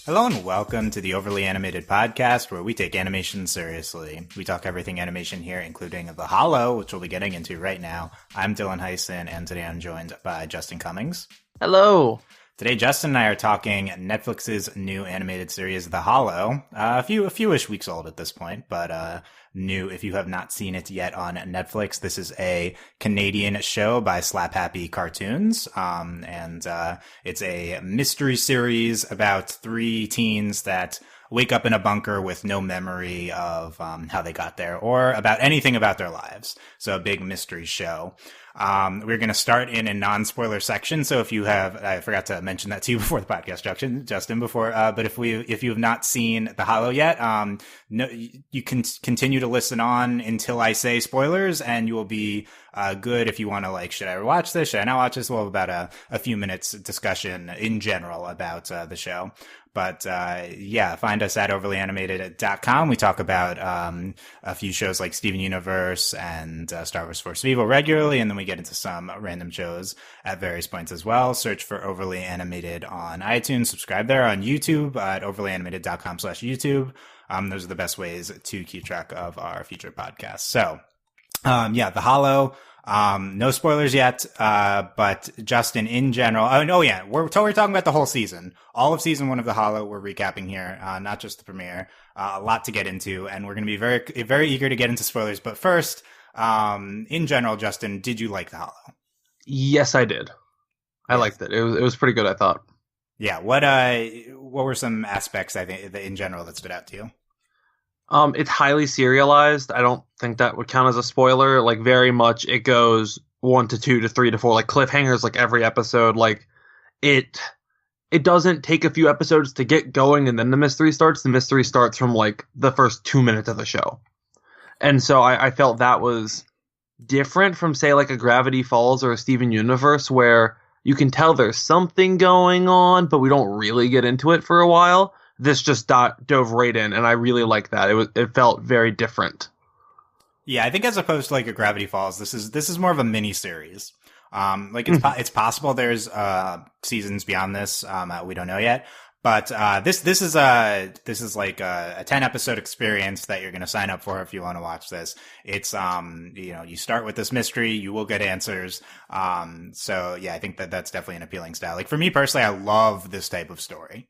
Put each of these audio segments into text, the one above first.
Hello and welcome to the Overly Animated Podcast, where we take animation seriously. We talk everything animation here, including The Hollow, which we'll be getting into right now. I'm Dylan Hysen, and today I'm joined by Justin Cummings. Hello. Today, Justin and I are talking Netflix's new animated series, The Hollow. A few-ish weeks old at this point, but new if you have not seen it yet on Netflix. This is a Canadian show by Slap Happy Cartoons, and it's a mystery series about three teens that wake up in a bunker with no memory of how they got there or about anything about their lives. So a big mystery show. We're going to start in a non-spoiler section. So if you have, I forgot to mention that to you before the podcast, Justin, but if you have not seen The Hollow yet, no, you can continue to listen on until I say spoilers, and you will be good if you want to, should I watch this? Should I not watch this? We'll have about a few minutes discussion in general about the show. But find us at overlyanimated.com. We talk about a few shows like Steven Universe and Star Wars Force Vivo regularly, and then we get into some random shows at various points as well. Search for Overly Animated on iTunes. Subscribe there on YouTube at overlyanimated.com/YouTube. Those are the best ways to keep track of our future podcasts. So, The Hollow. No spoilers yet, but Justin, in general, we're talking about the whole season. All of season 1 of The Hollow, we're recapping here, not just the premiere. A lot to get into, and we're going to be very, very eager to get into spoilers. But first, in general, Justin, did you like The Hollow? Yes, I did. I liked it. It was pretty good, I thought. Yeah. What were some aspects, I think, in general that stood out to you? It's highly serialized. I don't think that would count as a spoiler. Very much it goes 1 to 2 to 3 to 4, cliffhangers, every episode. It doesn't take a few episodes to get going and then the mystery starts. The mystery starts from the first 2 minutes of the show. And so I felt that was different from, say, a Gravity Falls or a Steven Universe, where you can tell there's something going on, but we don't really get into it for a while. This just dove right in, and I really like that. It felt very different. Yeah, I think as opposed to a Gravity Falls, this is more of a mini series. It's possible there's seasons beyond this. We don't know yet. But this is a 10-episode experience that you're going to sign up for if you want to watch this. It's you start with this mystery, you will get answers. I think that's definitely an appealing style. For me personally, I love this type of story.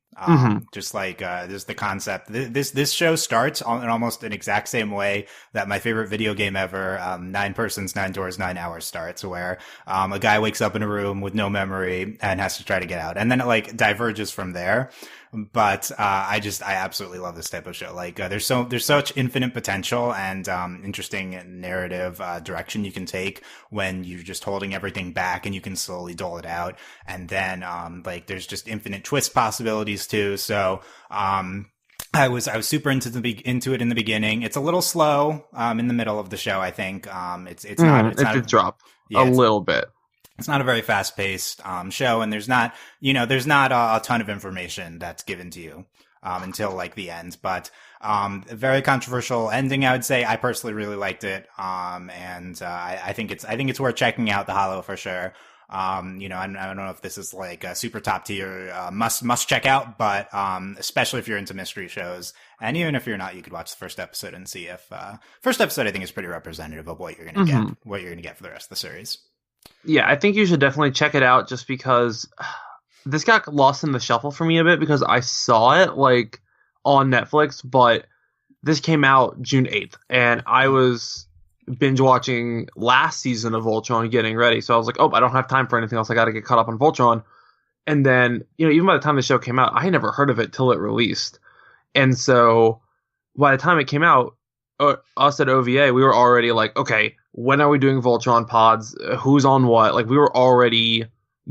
Just this the concept. This show starts in almost an exact same way that my favorite video game ever, 9 Persons, 9 Doors, 9 Hours starts, where a guy wakes up in a room with no memory and has to try to get out, and then it diverges from there. But I absolutely love this type of show. There's such infinite potential and interesting narrative direction you can take when you're just holding everything back, and you can slowly dole it out. And then there's just infinite twist possibilities too. So I was super into it in the beginning. It's a little slow in the middle of the show, I think. It did drop a little bit. It's not a very fast-paced show, and there's not a ton of information that's given to you until the end. But a very controversial ending, I would say. I personally really liked it, and I think it's worth checking out, The Hollow, for sure. I don't know if this is a super top tier must check out, but especially if you're into mystery shows, and even if you're not, you could watch the first episode and see if first episode I think is pretty representative of what you're gonna get for the rest of the series. Yeah, I think you should definitely check it out, just because this got lost in the shuffle for me a bit, because I saw it on Netflix, but this came out June 8th, and I was binge watching last season of Voltron getting ready. So I was I don't have time for anything else. I got to get caught up on Voltron. And then, even by the time the show came out, I had never heard of it till it released. And so by the time it came out, us at OVA, we were already okay, when are we doing Voltron pods? Who's on what? We were already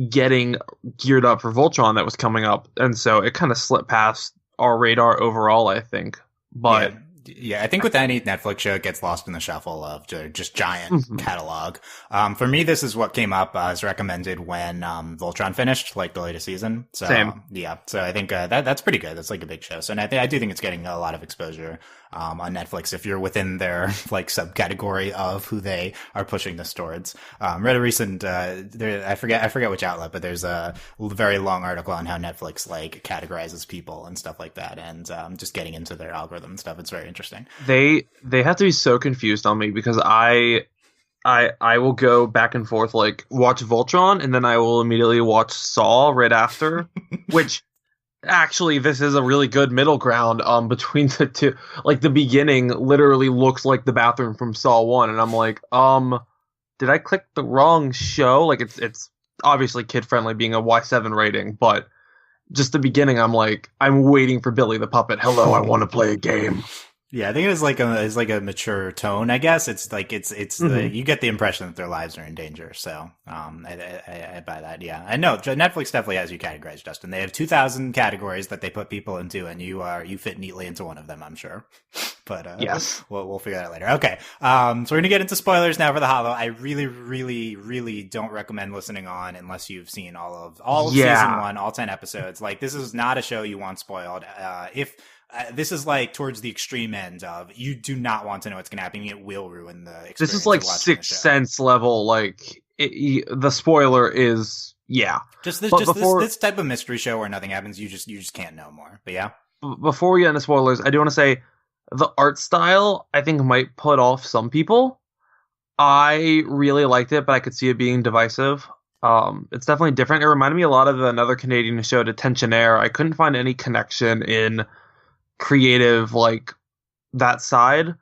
getting geared up for Voltron that was coming up. And so it kind of slipped past our radar overall, I think. But yeah, I think with any Netflix show, it gets lost in the shuffle of just giant catalog. For me, this is what came up as recommended when Voltron finished, the latest season. So, Same. So I think that's pretty good. That's a big show. So and I do think it's getting a lot of exposure on Netflix if you're within their like subcategory of who they are pushing this towards. Read a recent, I forget which outlet, but there's a very long article on how Netflix like categorizes people and stuff like that, and just getting into their algorithm and stuff. It's very interesting. They have to be so confused on me because I will go back and forth, like watch Voltron and then I will immediately watch Saw right after, which actually this is a really good middle ground between the two. Like the beginning literally looks like the bathroom from Saw 1 and I'm like, did I click the wrong show? Like it's obviously kid friendly being a Y7 rating, but just the beginning I'm like, I'm waiting for Billy the Puppet. Hello, I want to play a game. Yeah, I think it's like a mature tone. I guess it's like you get the impression that their lives are in danger. So I buy that. Yeah, I know Netflix definitely has you categorized, Justin. They have 2,000 categories that they put people into, and you fit neatly into one of them, I'm sure. But yes, we'll figure that out later. Okay, so we're gonna get into spoilers now for the Hollow. I really, really, really don't recommend listening on unless you've seen all of season 1, all 10 episodes. Like this is not a show you want spoiled. This is like towards the extreme end of you do not want to know what's going to happen. It will ruin the experience. This is like Sixth Sense level. Like the spoiler is Just this type of mystery show where nothing happens. You just can't know more. But yeah. Before we get into spoilers, I do want to say the art style I think might put off some people. I really liked it, but I could see it being divisive. It's definitely different. It reminded me a lot of another Canadian show, Detention Air. I couldn't find any connection in creative like that side,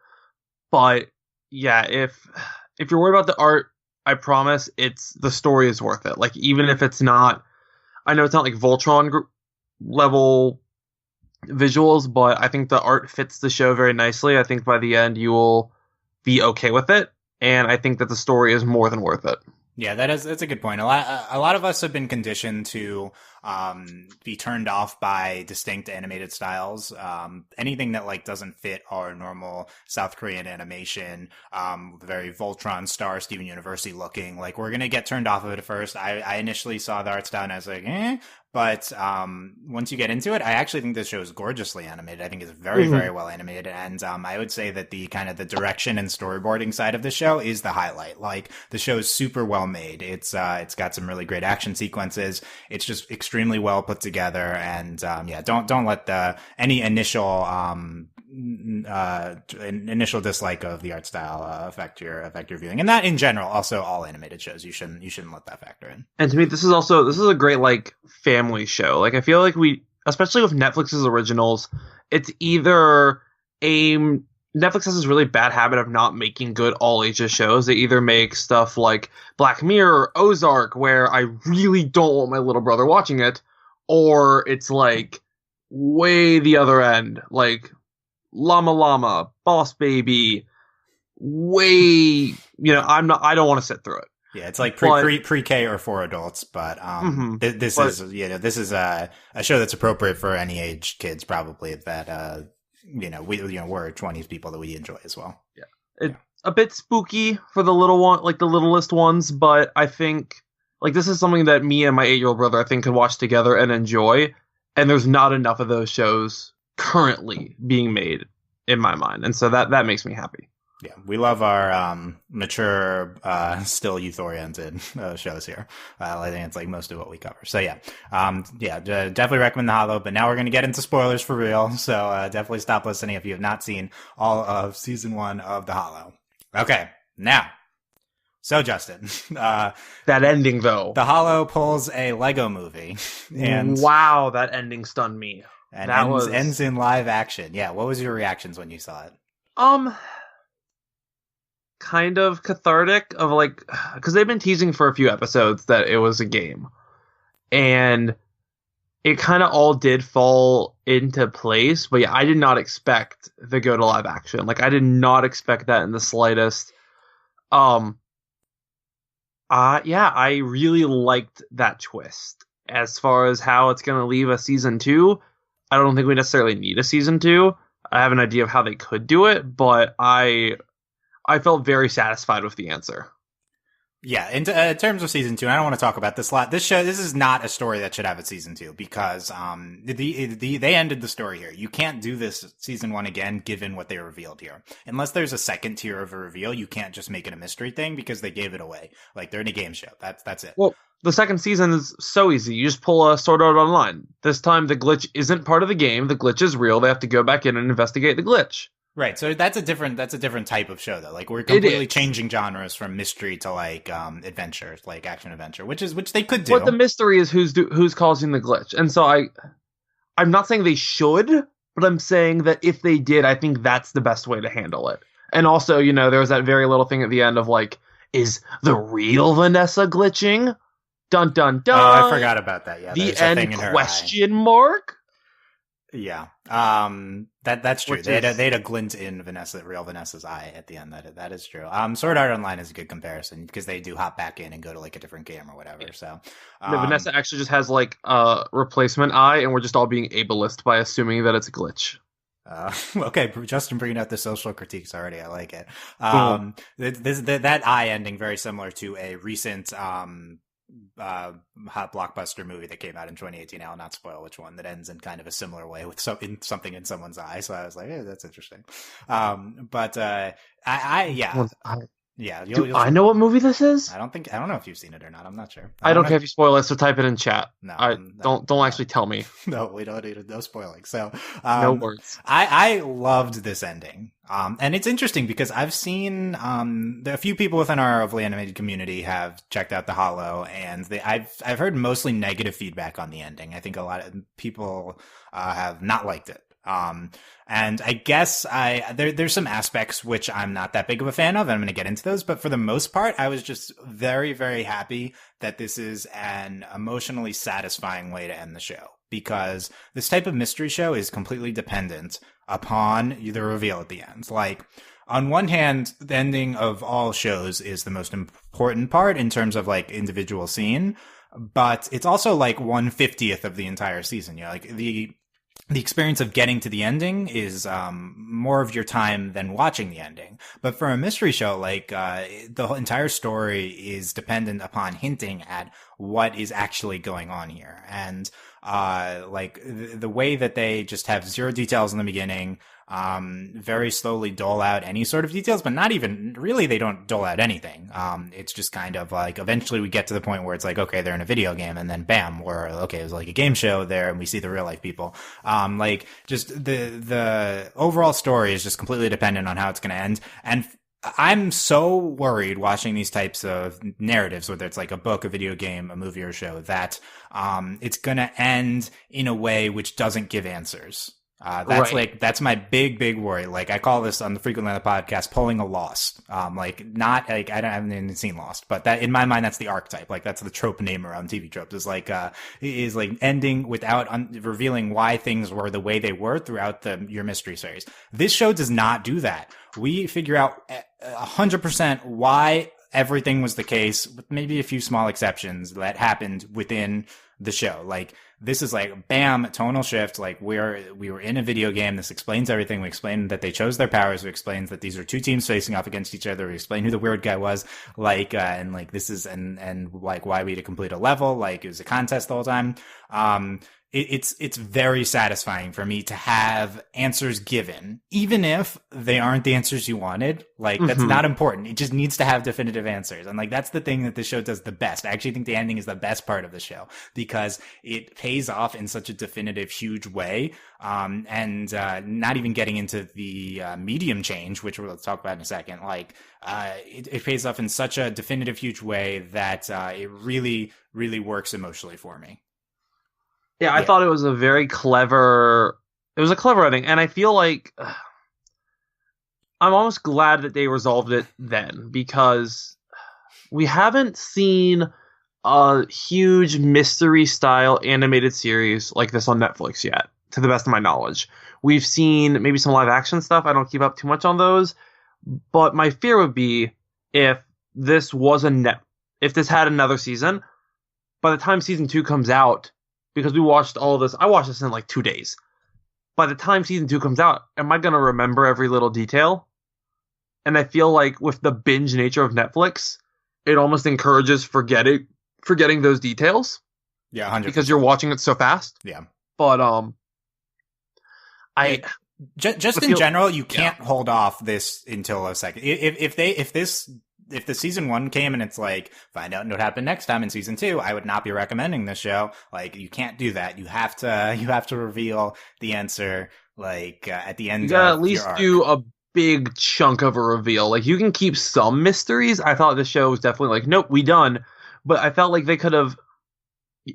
but yeah, if you're worried about the art, I promise the story is worth it. Like even if it's not, I know it's not like Voltron level visuals, but I think the art fits the show very nicely. I think by the end you will be okay with it, and I think that the story is more than worth it. Yeah, that's a good point. A lot of us have been conditioned to be turned off by distinct animated styles. Anything that like doesn't fit our normal South Korean animation, very Voltron Star Steven Universe looking, like we're gonna get turned off of it at first. I initially saw the art style and I was like, but once you get into it, I actually think this show is gorgeously animated. I think it's very, very well animated. And I would say that the kind of the direction and storyboarding side of the show is the highlight. Like the show is super well made. It's got some really great action sequences. It's just extremely well put together. And don't let any initial dislike of the art style affect your viewing, and that in general. Also, all animated shows you shouldn't let that factor in. And to me, this is a great like family show. Like I feel like especially with Netflix's originals, it's either Netflix has this really bad habit of not making good all ages shows. They either make stuff like Black Mirror or Ozark, where I really don't want my little brother watching it, or it's like way the other end, like Llama Llama, Boss Baby, way, I don't want to sit through it. Yeah, it's like pre-K or for adults, but this is a show that's appropriate for any age kids, probably, that we're 20s people that we enjoy as well. Yeah. It's a bit spooky for the little one, like the littlest ones, but I think like this is something that me and my 8-year-old brother I think could watch together and enjoy, and there's not enough of those shows currently being made in my mind, and so that makes me happy. Yeah, we love our mature, still youth-oriented shows here. I think it's like most of what we cover. So definitely recommend The Hollow. But now we're going to get into spoilers for real. So definitely stop listening if you have not seen all of season 1 of The Hollow. Okay, now. So Justin, that ending though. The Hollow pulls a Lego movie, and wow, that ending stunned me. And ends in live action. Yeah, what was your reactions when you saw it? Kind of cathartic, of like, because they've been teasing for a few episodes that it was a game, and it kind of all did fall into place. But yeah, I did not expect the go to live action. Like I did not expect that in the slightest. I really liked that twist. As far as how it's going to leave a season 2, I don't think we necessarily need a season 2. I have an idea of how they could do it, but I felt very satisfied with the answer. Yeah, in terms of season 2, I don't want to talk about this a lot. This is not a story that should have a season 2 because they ended the story here. You can't do this season 1 again, given what they revealed here. Unless there's a second tier of a reveal, you can't just make it a mystery thing because they gave it away. Like they're in a game show. That's it. Well, the second season is so easy. You just pull a Sword Art Online. This time the glitch isn't part of the game. The glitch is real. They have to go back in and investigate the glitch. Right, so that's a different type of show though. Like we're completely changing genres from mystery to like adventure, like action adventure, which they could do. But the mystery is who's causing the glitch. And so I'm not saying they should, but I'm saying that if they did, I think that's the best way to handle it. And also, there was that very little thing at the end of like, is the real Vanessa glitching? Dun dun dun. Oh, I forgot about that. Yeah, the end question mark. Yeah, that's true. They had a glint in real Vanessa's eye at the end. That is true. Sword Art Online is a good comparison because they do hop back in and go to like a different game or whatever. Yeah. So, no, Vanessa actually just has like a replacement eye, and we're just all being ableist by assuming that it's a glitch. Okay, Justin bringing out the social critiques already. I like it. That eye ending very similar to a recent hot blockbuster movie that came out in 2018. I'll not spoil which one, that ends in kind of a similar way with something in someone's eye. So I was like, hey, that's interesting. I know what movie this is. I don't know if you've seen it or not. I'm not sure. I don't care if you spoil it, so type it in chat. No, don't actually tell me. No, we don't need no spoiling. So no words. I loved this ending. And it's interesting because I've seen a few people within our overly animated community have checked out the Hollow, and I've heard mostly negative feedback on the ending. I think a lot of people have not liked it. And I guess there's some aspects which I'm not that big of a fan of, and I'm going to get into those. But for the most part, I was just very, very happy that this is an emotionally satisfying way to end the show, because this type of mystery show is completely dependent upon the reveal at the end. Like, on one hand, the ending of all shows is the most important part in terms of like individual scene, but it's also like 1/50th of the entire season. Like the experience of getting to the ending is more of your time than watching the ending. But for a mystery show, like the whole entire story is dependent upon hinting at what is actually going on here. And like the way that they just have zero details in the beginning, very slowly dole out any sort of details, but not even really, they don't dole out anything. It's just kind of like, eventually we get to the point where it's like, okay, they're in a video game, and then bam, it was like a game show there, and we see the real life people. Like just the overall story is just completely dependent on how it's going to end. And I'm so worried watching these types of narratives, whether it's like a book, a video game, a movie, or a show, that it's going to end in a way which doesn't give answers. That's my big worry. Like, I call this on the Frequently on the podcast, pulling a Lost. I haven't even seen Lost, but that, in my mind, that's the archetype. Like, that's the trope name around TV tropes, is like ending without revealing why things were the way they were throughout your mystery series. This show does not do that. We figure out 100% why everything was the case, with maybe a few small exceptions that happened within the show. Like, this is like, bam, tonal shift. Like, we were in a video game. This explains everything. We explained that they chose their powers. We explained that these are two teams facing off against each other. We explained who the weird guy was. Like, and like, this is, and like, why we had to complete a level. Like, it was a contest the whole time. It's very satisfying for me to have answers given, even if they aren't the answers you wanted. Like, that's not important. It just needs to have definitive answers. And like, that's the thing that the show does the best. I actually think the ending is the best part of the show, because it pays off in such a definitive, huge way. And not even getting into the medium change, which we'll talk about in a second. Like, it pays off in such a definitive, huge way that it really, really works emotionally for me. Yeah, I thought it was a clever ending, and I feel like I'm almost glad that they resolved it then, because we haven't seen a huge mystery-style animated series like this on Netflix yet, to the best of my knowledge. We've seen maybe some live-action stuff. I don't keep up too much on those, but my fear would be if this had another season, by the time season 2 comes out, because we watched all of this. I watched this in like 2 days. By the time season 2 comes out, am I going to remember every little detail? And I feel like with the binge nature of Netflix, it almost encourages forgetting those details Yeah, 100%. because you're watching it so fast. Yeah. But I just I in feel- general, you can't hold off this until a second. If the season 1 came and it's like, find out what happened next time in season 2, I would not be recommending this show. Like, you can't do that. You have to reveal the answer, like, at the end you gotta of at least your arc. do a big chunk of a reveal. Like, you can keep some mysteries. I thought the show was definitely like, nope, we done. But I felt like they could have,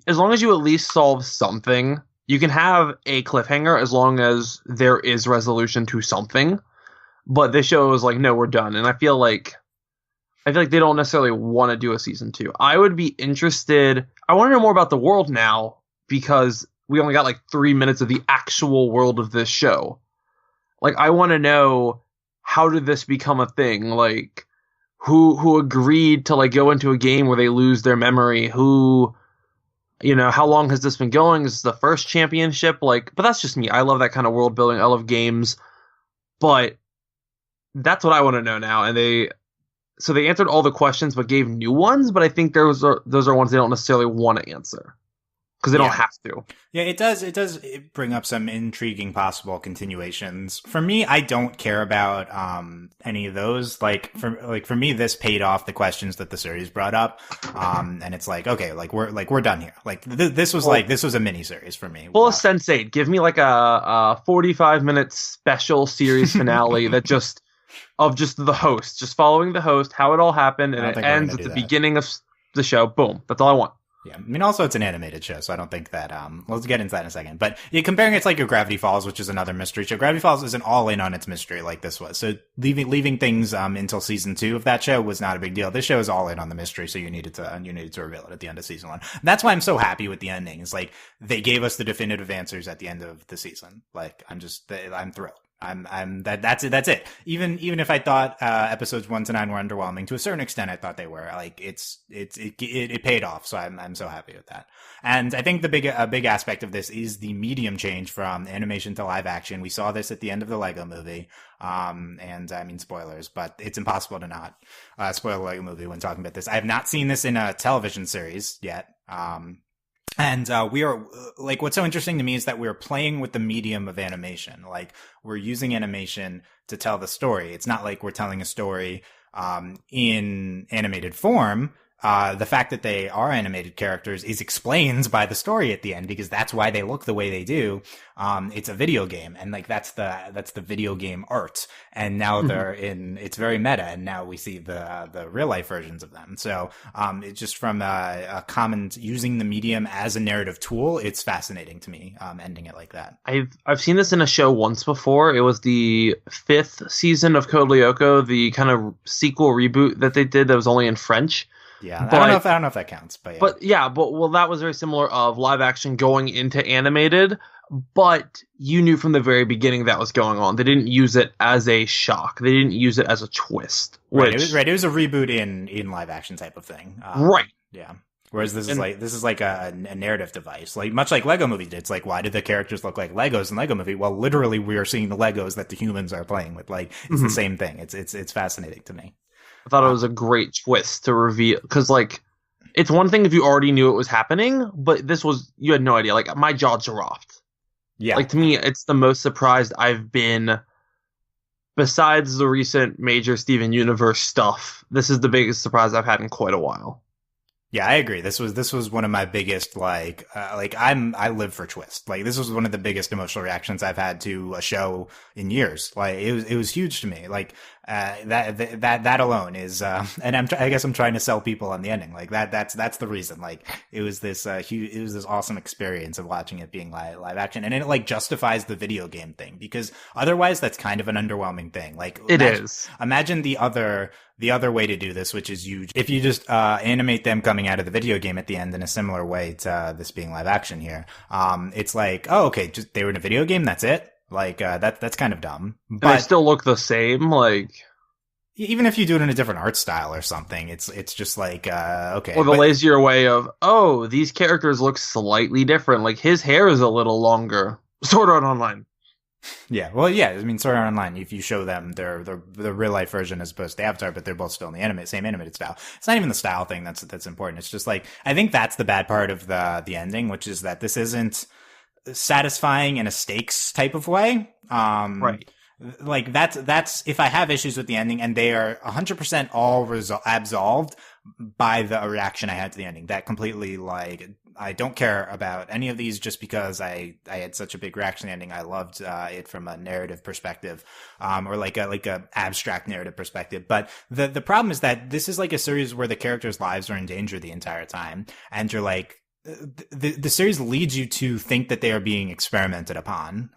as long as you at least solve something, you can have a cliffhanger as long as there is resolution to something. But this show was like, no, we're done. And I feel like they don't necessarily want to do a season 2. I would be interested. I want to know more about the world now because we only got like 3 minutes of the actual world of this show. Like, I want to know, how did this become a thing? Like, who agreed to like go into a game where they lose their memory? Who, how long has this been going? Is this the first championship? Like, but that's just me. I love that kind of world building. I love games, but that's what I want to know now. And they answered all the questions, but gave new ones. But I think those are ones they don't necessarily want to answer because they don't have to. Yeah, it does bring up some intriguing possible continuations. For me, I don't care about any of those. For me, this paid off the questions that the series brought up. And it's like, okay, we're done here. Like this was a mini series for me. Well, Sense8, give me like a 45-minute special series finale that just the host, just following the host, how it all happened, and it ends at the beginning of the show. Boom. That's all I want. Yeah, I mean, also it's an animated show, so I don't think that, let's get into that in a second. But yeah, comparing it to like your Gravity Falls, which is another mystery show, Gravity Falls isn't all in on its mystery like this was. So leaving things, until season 2 of that show was not a big deal. This show is all in on the mystery, so you needed to reveal it at the end of season 1. And that's why I'm so happy with the ending. It's like, they gave us the definitive answers at the end of the season. Like, I'm thrilled. That's it. Even if I thought, episodes 1 to 9 were underwhelming, to a certain extent, I thought they were. Like, it paid off. So I'm so happy with that. And I think a big aspect of this is the medium change from animation to live action. We saw this at the end of the Lego movie. And I mean, spoilers, but it's impossible to not, spoil the Lego movie when talking about this. I have not seen this in a television series yet. And we are, like, what's so interesting to me is that we're playing with the medium of animation. Like, we're using animation to tell the story. It's not like we're telling a story in animated form. The fact that they are animated characters is explained by the story at the end, because that's why they look the way they do. It's a video game, and like that's the video game art. And now it's very meta, and now we see the real life versions of them. So it's just from a common using the medium as a narrative tool. It's fascinating to me, ending it like that. I've seen this in a show once before. It was the 5th season of Code Lyoko, the kind of sequel reboot that they did that was only in French. Yeah, I don't know if that counts, but yeah. But that was very similar of live action going into animated, but you knew from the very beginning that was going on. They didn't use it as a shock. They didn't use it as a twist. Right, it was a reboot in live action type of thing. Right. Yeah. Whereas this is like a narrative device, like much like Lego Movie did. It's like, why did the characters look like Legos in Lego Movie? Well, literally, we are seeing the Legos that the humans are playing with. Like, it's the same thing. It's fascinating to me. I thought it was a great twist to reveal, because like, it's one thing if you already knew it was happening, but you had no idea. Like, my jaw dropped. Yeah. Like, to me, it's the most surprised I've been, besides the recent major Steven Universe stuff. This is the biggest surprise I've had in quite a while. Yeah, I agree. This was one of my biggest, I live for twist. Like, this was one of the biggest emotional reactions I've had to a show in years. Like, it was huge to me. Like, that alone is, and I guess I'm trying to sell people on the ending. Like, that's the reason. Like, it was this awesome experience of watching it being live action. And it like justifies the video game thing, because otherwise that's kind of an underwhelming thing. Like, imagine the other way to do this, which is if you just animate them coming out of the video game at the end in a similar way to this being live action here. It's like, oh, okay, just they were in a video game, that's it. Like, that's kind of dumb. But and they still look the same, like, even if you do it in a different art style or something, it's just like, okay. Or the lazier way of, oh, these characters look slightly different. Like, his hair is a little longer. Sword Art Online. Yeah, well, yeah. I mean, Sword Art Online. If you show them their real life version as opposed to Avatar, but they're both still in the same animated style. It's not even the style thing that's important. It's just like I think that's the bad part of the ending, which is that this isn't satisfying in a stakes type of way. Right. Like that's if I have issues with the ending and they are 100% all absolved by the reaction I had to the ending. That completely like I don't care about any of these just because I had such a big reaction to the ending. I loved it from a narrative perspective, or like a abstract narrative perspective. But the problem is that this is like a series where the characters' lives are in danger the entire time, and you're like, the series leads you to think that they are being experimented upon.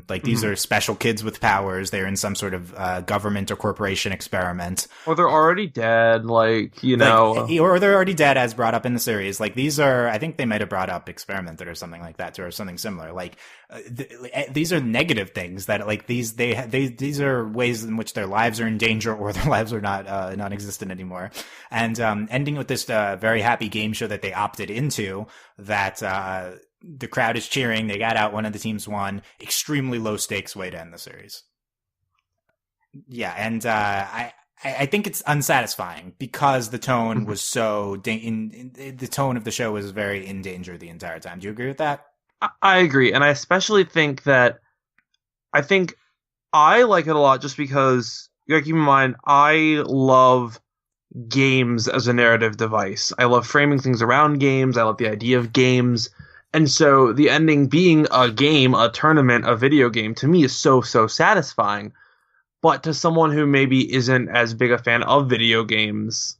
Like these are special kids with powers. They're in some sort of government or corporation experiment. Or they're already dead, like, you know. Or they're already dead, as brought up in the series. Like these are, I think they might have brought up experimented or something like that, or something similar. Like these are negative things that like these are ways in which their lives are in danger or their lives are not non-existent anymore. And ending with this very happy game show that they opted into, that the crowd is cheering. They got out. One of the teams won. Extremely low stakes way to end the series. Yeah, and I think it's unsatisfying because the tone was so the tone of the show was very in danger the entire time. Do you agree with that? I agree, and I especially think that I like it a lot just because you gotta keep in mind I love games as a narrative device. I love framing things around games. I love the idea of games. And so the ending being a game, a tournament, a video game, to me is so satisfying. But to someone who maybe isn't as big a fan of video games,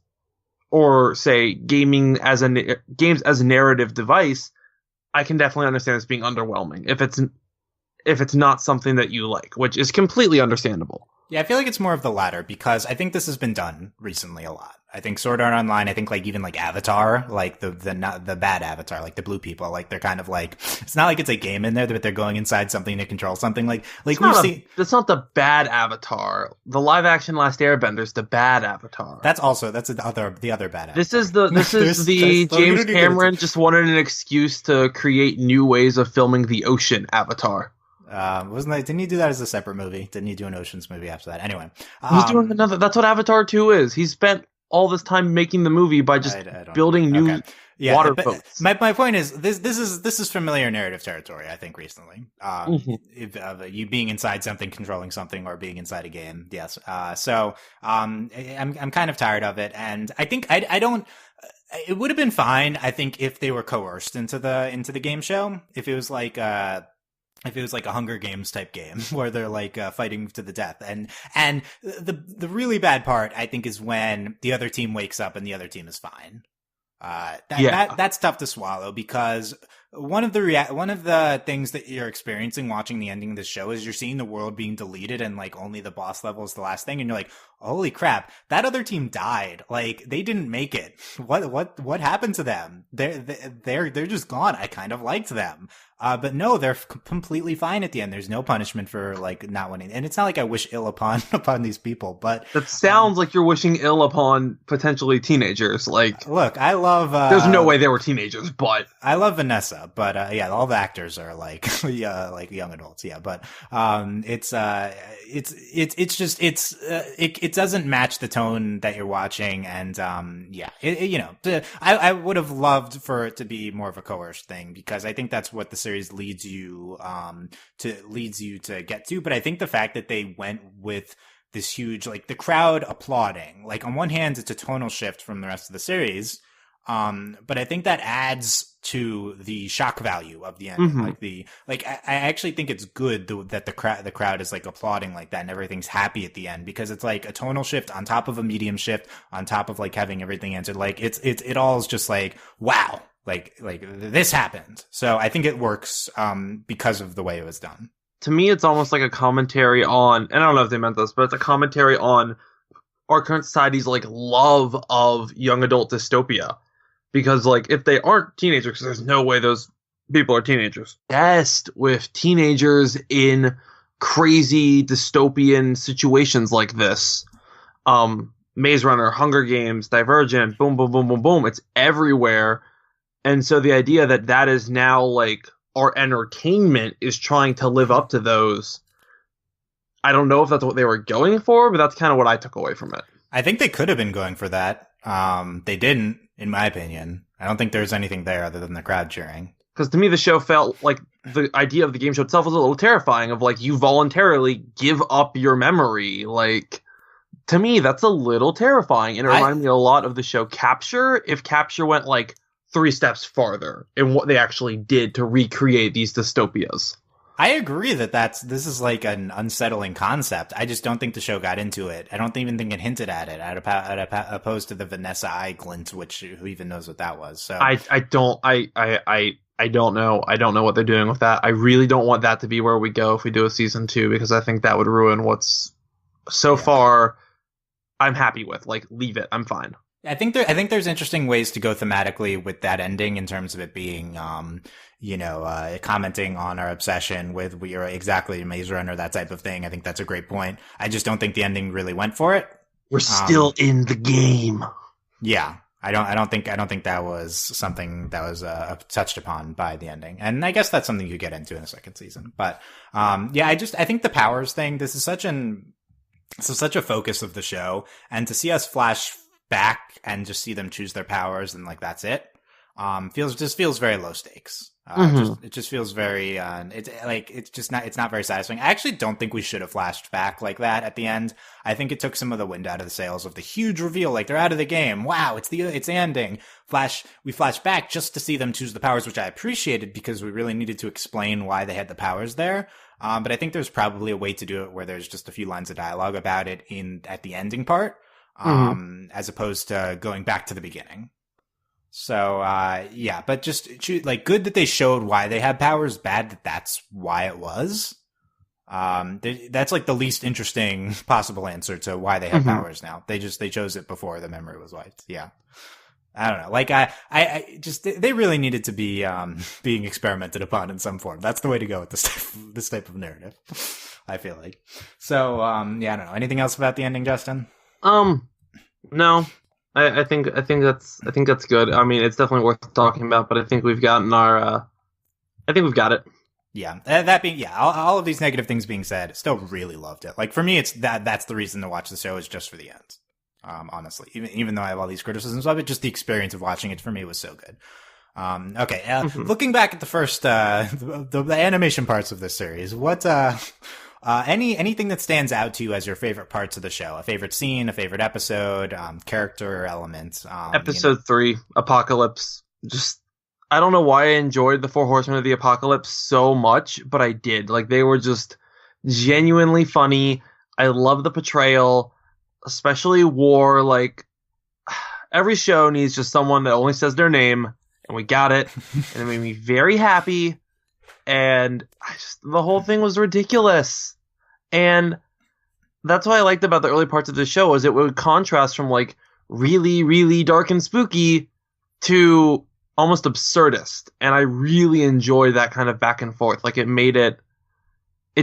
or say games as a narrative device, I can definitely understand this being underwhelming if it's not something that you like, which is completely understandable. Yeah, I feel like it's more of the latter because I think this has been done recently a lot. I think Sword Art Online, I think like even like Avatar, like the bad Avatar, like the blue people, like they're kind of like, it's not like it's a game in there, but they're going inside something to control something. Like we've seen. That's not the bad Avatar. The live action Last Airbender's the bad Avatar. That's the other bad Avatar. This is the James Cameron just wanted an excuse to create new ways of filming the ocean Avatar. Didn't he do that as a separate movie? Didn't he do an Oceans movie after that? Anyway. He's doing another. That's what Avatar 2 is. He spent all this time making the movie by just building new water boats. My point is this is familiar narrative territory, I think, recently. You being inside something, controlling something, or being inside a game. Yes. So I'm kind of tired of it, and I think I don't. It would have been fine, I think, if they were coerced into the game show. If it was like a Hunger Games type game where they're like fighting to the death, and the really bad part I think is when the other team wakes up and the other team is fine. That's tough to swallow because one of the things that you're experiencing watching the ending of this show is you're seeing the world being deleted and like only the boss level is the last thing, and you're like, holy crap, that other team died. Like they didn't make it. What happened to them? They're just gone. I kind of liked them. But no, they're completely fine at the end. There's no punishment for like not winning. And it's not like I wish ill upon these people, but that sounds like you're wishing ill upon potentially teenagers. Like, look, I love, there's no way they were teenagers, but I love Vanessa, but, yeah, all the actors are like, like young adults. Yeah. But, it doesn't match the tone that you're watching. And, yeah, I would have loved for it to be more of a coerced thing because I think that's what the series leads you to get to. But I think the fact that they went with this huge, like the crowd applauding, like on one hand, it's a tonal shift from the rest of the series. But I think that adds to the shock value of the ending. I actually think it's good that the crowd is like applauding like that and everything's happy at the end because it's like a tonal shift on top of a medium shift on top of like having everything answered. Like it all is just like, wow, like this happened. So I think it works, because of the way it was done. To me, it's almost like a commentary on, and I don't know if they meant this, but it's a commentary on our current society's like love of young adult dystopia. Because, like, if they aren't teenagers, because there's no way those people are teenagers. Best with teenagers in crazy dystopian situations like this. Maze Runner, Hunger Games, Divergent, boom, boom, boom, boom, boom. It's everywhere. And so the idea that is now, like, our entertainment is trying to live up to those I don't know if that's what they were going for, but that's kind of what I took away from it. I think they could have been going for that. They didn't, in my opinion. I don't think there's anything there other than the crowd cheering. Because to me, the show felt like the idea of the game show itself was a little terrifying. Of like, you voluntarily give up your memory. Like, to me, that's a little terrifying, and it reminded me a lot of the show Capture. If Capture went like 3 steps farther in what they actually did to recreate these dystopias. I agree that this is like an unsettling concept. I just don't think the show got into it. I don't even think it hinted at it, opposed to the Vanessa Eye glint, which who even knows what that was. So I don't know. I don't know what they're doing with that. I really don't want that to be where we go if we do a season 2, because I think that would ruin what's so far I'm happy with. Like, leave it. I'm fine. I think there's interesting ways to go thematically with that ending in terms of it being, commenting on our obsession with we are exactly Maze Runner, that type of thing. I think that's a great point. I just don't think the ending really went for it. We're still in the game. Yeah. I don't think that was something that was touched upon by the ending, and I guess that's something you get into in a second season. But I think the powers thing. This is such a focus of the show, and to see us flash back and just see them choose their powers and like that's it, feels very low stakes. It just feels very it's not very satisfying. I actually don't think we should have flashed back like that at the end. I think it took some of the wind out of the sails of the huge reveal, like they're out of the game. Wow, it's the ending. We flashed back just to see them choose the powers, which I appreciated because we really needed to explain why they had the powers there. But I think there's probably a way to do it where there's just a few lines of dialogue about it at the ending part, as opposed to going back to the beginning. So, but just like good that they showed why they had powers, bad that that's why it was. That's like the least interesting possible answer to why they have powers now. They chose it before the memory was wiped. Yeah. I don't know. Like they really needed to be, being experimented upon in some form. That's the way to go with this type of narrative. I feel like. So, I don't know. Anything else about the ending, Justin? No. I think that's good. I mean, it's definitely worth talking about, but I think we've gotten I think we've got it. Yeah. That being, all of these negative things being said, still really loved it. Like for me, it's that's the reason to watch the show is just for the end. Honestly, even though I have all these criticisms of it, just the experience of watching it for me was so good. Looking back at the first, the animation parts of this series, what, anything that stands out to you as your favorite parts of the show? A favorite scene, a favorite episode, character element? Episode 3, Apocalypse. Just, I don't know why I enjoyed the 4 Horsemen of the Apocalypse so much, but I did. Like, they were just genuinely funny. I love the portrayal, especially War. Like, every show needs just someone that only says their name, and we got it, and it made me very happy. And the whole thing was ridiculous. And that's what I liked about the early parts of the show is it would contrast from like really, really dark and spooky to almost absurdist. And I really enjoyed that kind of back and forth. Like it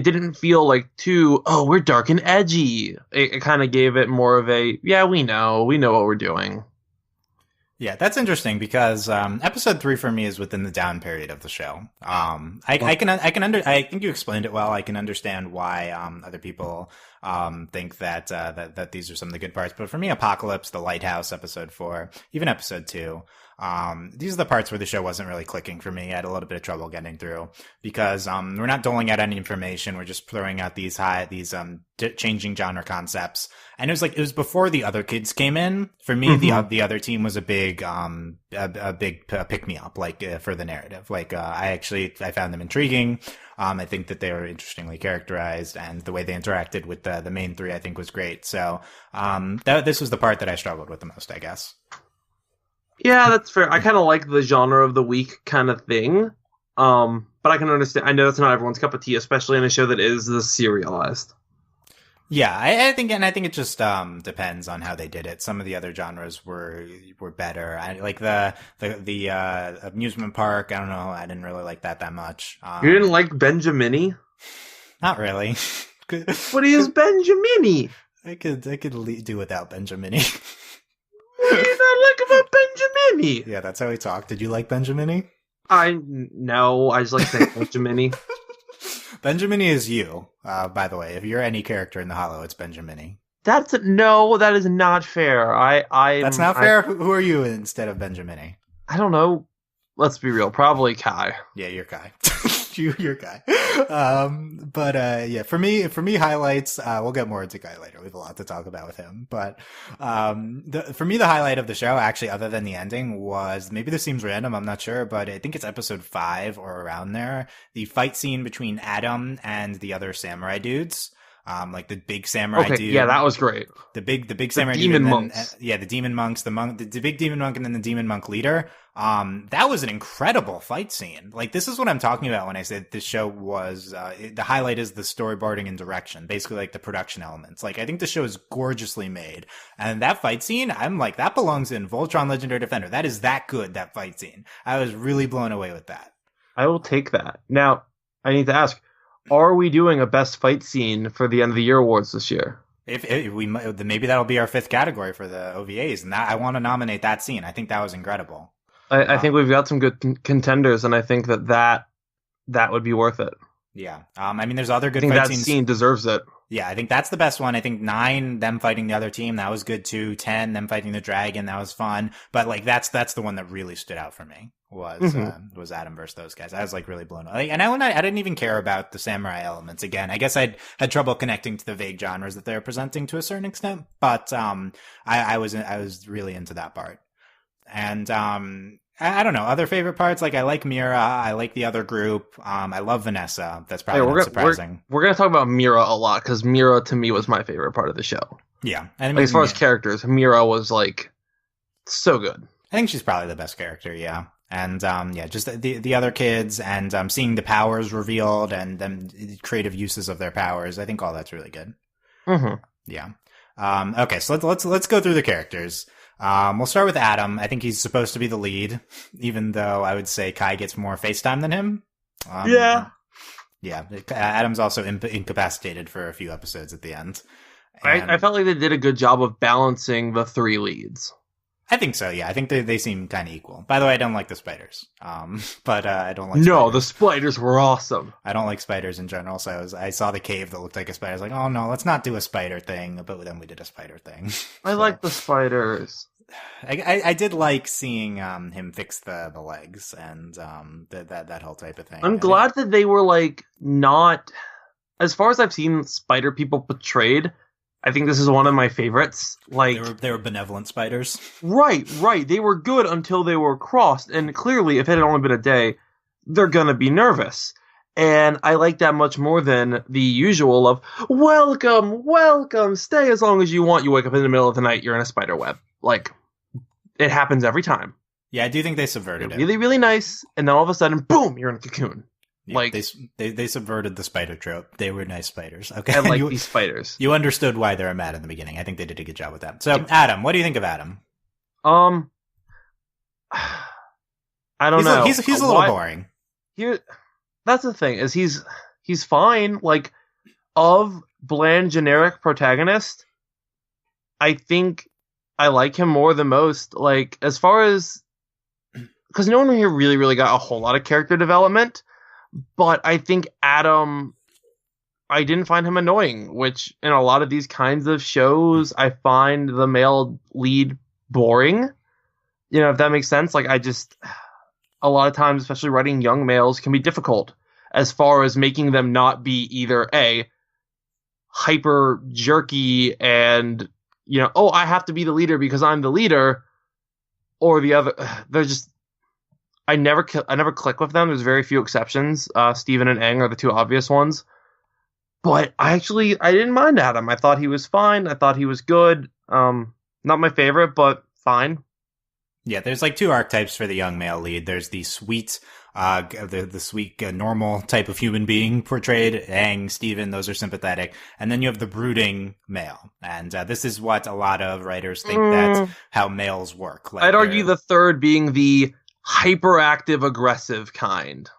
didn't feel like we're dark and edgy. It kind of gave it more of a, we know what we're doing. Yeah, that's interesting because episode 3 for me is within the down period of the show. I think you explained it well. I can understand why other people think that these are some of the good parts. But for me, Apocalypse, The Lighthouse, episode 4, even episode 2, these are the parts where the show wasn't really clicking for me. I had a little bit of trouble getting through because we're not doling out any information. We're just throwing out these changing genre concepts. And it was before the other kids came in. For me, the other team was a big pick me up, like for the narrative. Like I found them intriguing. I think that they were interestingly characterized, and the way they interacted with the main 3, I think, was great. So this was the part that I struggled with the most, I guess. Yeah, that's fair. I kind of like the genre of the week kind of thing. But I can understand. I know that's not everyone's cup of tea, especially in a show that is this serialized. Yeah, I think it just depends on how they did it. Some of the other genres were better. I like the amusement park. I don't know. I didn't really like that much. You didn't like Benjamini? Not really. What is Benjamini? I could do without Benjamini. What do you not like about Benjamini? Yeah, that's how he talked. Did you like Benjamini? No, I just like saying Benjamini. Benjamin is you, by the way. If you're any character in the Hollow, it's Benjamin. No, that is not fair. That's not fair? Who are you instead of Benjamin? I don't know. Let's be real. Probably Kai. Yeah, you're Kai. You're Kai. Yeah, for me, highlights, we'll get more into Kai later. We have a lot to talk about with him. But, for me, the highlight of the show, actually, other than the ending, was, maybe this seems random, I'm not sure, but I think it's episode 5 or around there. The fight scene between Adam and the other samurai dudes. Like the big samurai dude. Yeah, that was great. The big samurai dude. Demon monks. The demon monks, the big demon monk and then the demon monk leader. That was an incredible fight scene. Like, this is what I'm talking about when I said this show was, the highlight is the storyboarding and direction. Basically, like, the production elements. Like, I think the show is gorgeously made. And that fight scene, I'm like, that belongs in Voltron Legendary Defender. That is that good, that fight scene. I was really blown away with that. I will take that. Now, I need to ask, are we doing a best fight scene for the end of the year awards this year? If we, maybe that'll be our 5th category for the OVAs. And I want to nominate that scene. I think that was incredible. I think we've got some good contenders, and I think that would be worth it. Yeah. I mean, there's other good fight scenes. I think that scene deserves it. Yeah, I think that's the best one. I think 9, them fighting the other team, that was good too. 10, them fighting the dragon, that was fun. But like, that's the one that really stood out for me was Adam versus those guys. I was like really blown away. And I didn't even care about the samurai elements. Again, I guess I had trouble connecting to the vague genres that they were presenting to a certain extent. But I was really into that part. And I don't know, other favorite parts, like I like Mira, I like the other group, I love Vanessa. That's probably not surprising. We're gonna talk about Mira a lot, because Mira to me was my favorite part of the show. Yeah. I mean, as far as characters, Mira was like so good. I think she's probably the best character, yeah. And just the other kids, and seeing the powers revealed and them creative uses of their powers, I think all that's really good. Yeah. Okay, so let's go through the characters. We'll start with Adam. I think he's supposed to be the lead, even though I would say Kai gets more face time than him. Yeah. Adam's also incapacitated for a few episodes at the end. I felt like they did a good job of balancing the 3 leads. I think so, yeah. I think they seem kind of equal. By the way, I don't like the spiders. But I don't like No, spiders. the spiders were awesome. I don't like spiders in general, so I saw the cave that looked like a spider. I was like, oh no, let's not do a spider thing. But then we did a spider thing. I like the spiders. I did like seeing him fix the legs and that whole type of thing. I'm glad that they were like not, as far as I've seen spider people portrayed, I think this is one of my favorites. Like they were benevolent spiders. Right. They were good until they were crossed, and clearly, if it had only been a day, they're gonna be nervous. And I like that much more than the usual of welcome, stay as long as you want. You wake up in the middle of the night, you're in a spider web. Like, it happens every time. Yeah, I do think they subverted it. Really, really nice, and then all of a sudden, boom, you're in a cocoon. Yeah, like they subverted the spider trope. They were nice spiders. Okay, I like these spiders. You understood why they were mad in the beginning. I think they did a good job with that. So, Adam, what do you think of Adam? I don't know. He's a little boring. That's the thing, is he's fine. Like, of bland generic protagonist, I think I like him more than most. Like, as far as, because no one here really got a whole lot of character development. But I think Adam, I didn't find him annoying, which in a lot of these kinds of shows, I find the male lead boring. You know, if that makes sense. Like, a lot of times, especially writing young males, can be difficult as far as making them not be either A, hyper jerky and, you know, oh, I have to be the leader because I'm the leader, or the other. They're just, I never click with them. There's very few exceptions. Steven and Aang are the two obvious ones. But I didn't mind Adam. I thought he was fine. I thought he was good. Not my favorite, but fine. Yeah, there's like 2 archetypes for the young male lead. There's the sweet, the sweet, normal type of human being portrayed. Aang, Steven, those are sympathetic. And then you have the brooding male. And this is what a lot of writers think that's how males work. Like, I'd argue the third being the hyperactive, aggressive kind.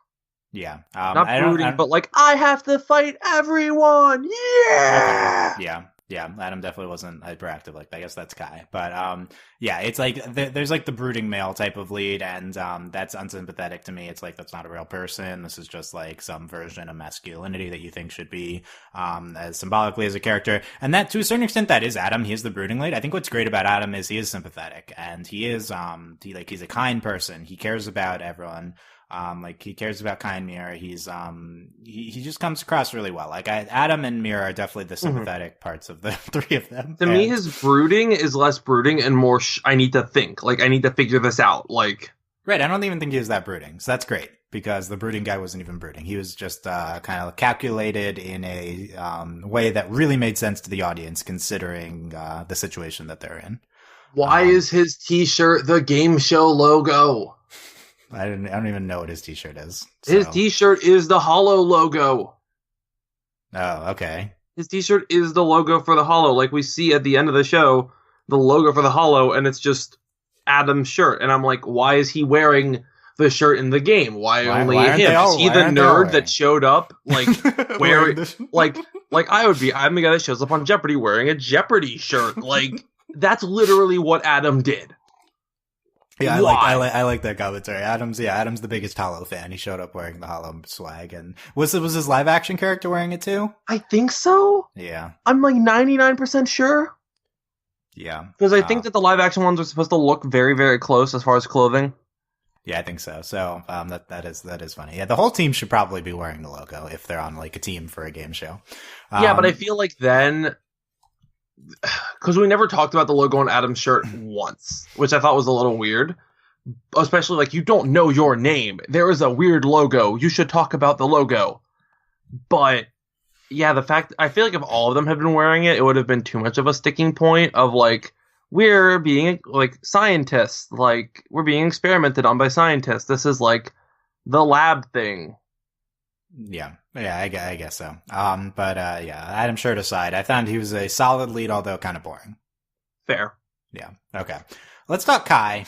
Yeah. Not brooding, but like, I have to fight everyone! Yeah! Okay. Yeah. Yeah, Adam definitely wasn't hyperactive like that. I guess that's Kai. But yeah, it's like there's like the brooding male type of lead, and that's unsympathetic to me. It's like that's not a real person. This is just like some version of masculinity that you think should be as symbolically as a character. And that to a certain extent that is Adam. He is the brooding lead. I think what's great about Adam is he is sympathetic, and he is he's a kind person. He cares about everyone. Like he cares about Kai and Mira. He just comes across really well. Like Adam and Mira are definitely the sympathetic parts of the three of them. To me, his brooding is less brooding and more. I need to think. Like I need to figure this out. Like right. I don't even think he was that brooding. So that's great because the brooding guy wasn't even brooding. He was just kind of calculated in a way that really made sense to the audience, considering the situation that they're in. Why is his T-shirt the game show logo? I don't even know what his T-shirt is. So. His T-shirt is the Hollow logo. Oh, okay. His T-shirt is the logo for the Hollow. Like we see at the end of the show, the logo for the Hollow, and it's just Adam's shirt. And I'm like, why is he wearing the shirt in the game? Why only him? Is he the nerd that showed up like wearing like I would be? I'm the guy that shows up on Jeopardy wearing a Jeopardy shirt. Like that's literally what Adam did. Yeah, I like that commentary. Adam's the biggest Hollow fan. He showed up wearing the Hollow swag, and was his live action character wearing it too? I think so. Yeah, I'm like 99% sure. Yeah, because I think that the live action ones are supposed to look very, very close as far as clothing. Yeah, I think so. So that is funny. Yeah, the whole team should probably be wearing the logo if they're on like a team for a game show. Yeah, but I feel like then. Because we never talked about the logo on Adam's shirt once, which I thought was a little weird. Especially, like, you don't know your name. There is a weird logo. You should talk about the logo. But, yeah, the fact... I feel like if all of them had been wearing it, it would have been too much of a sticking point of, like, we're being, like, scientists. Like, we're being experimented on by scientists. This is, like, the lab thing. Yeah, I guess so. But yeah, Adam shirt aside, I found he was a solid lead, although kind of boring. Fair. Yeah. Okay. Let's talk Kai.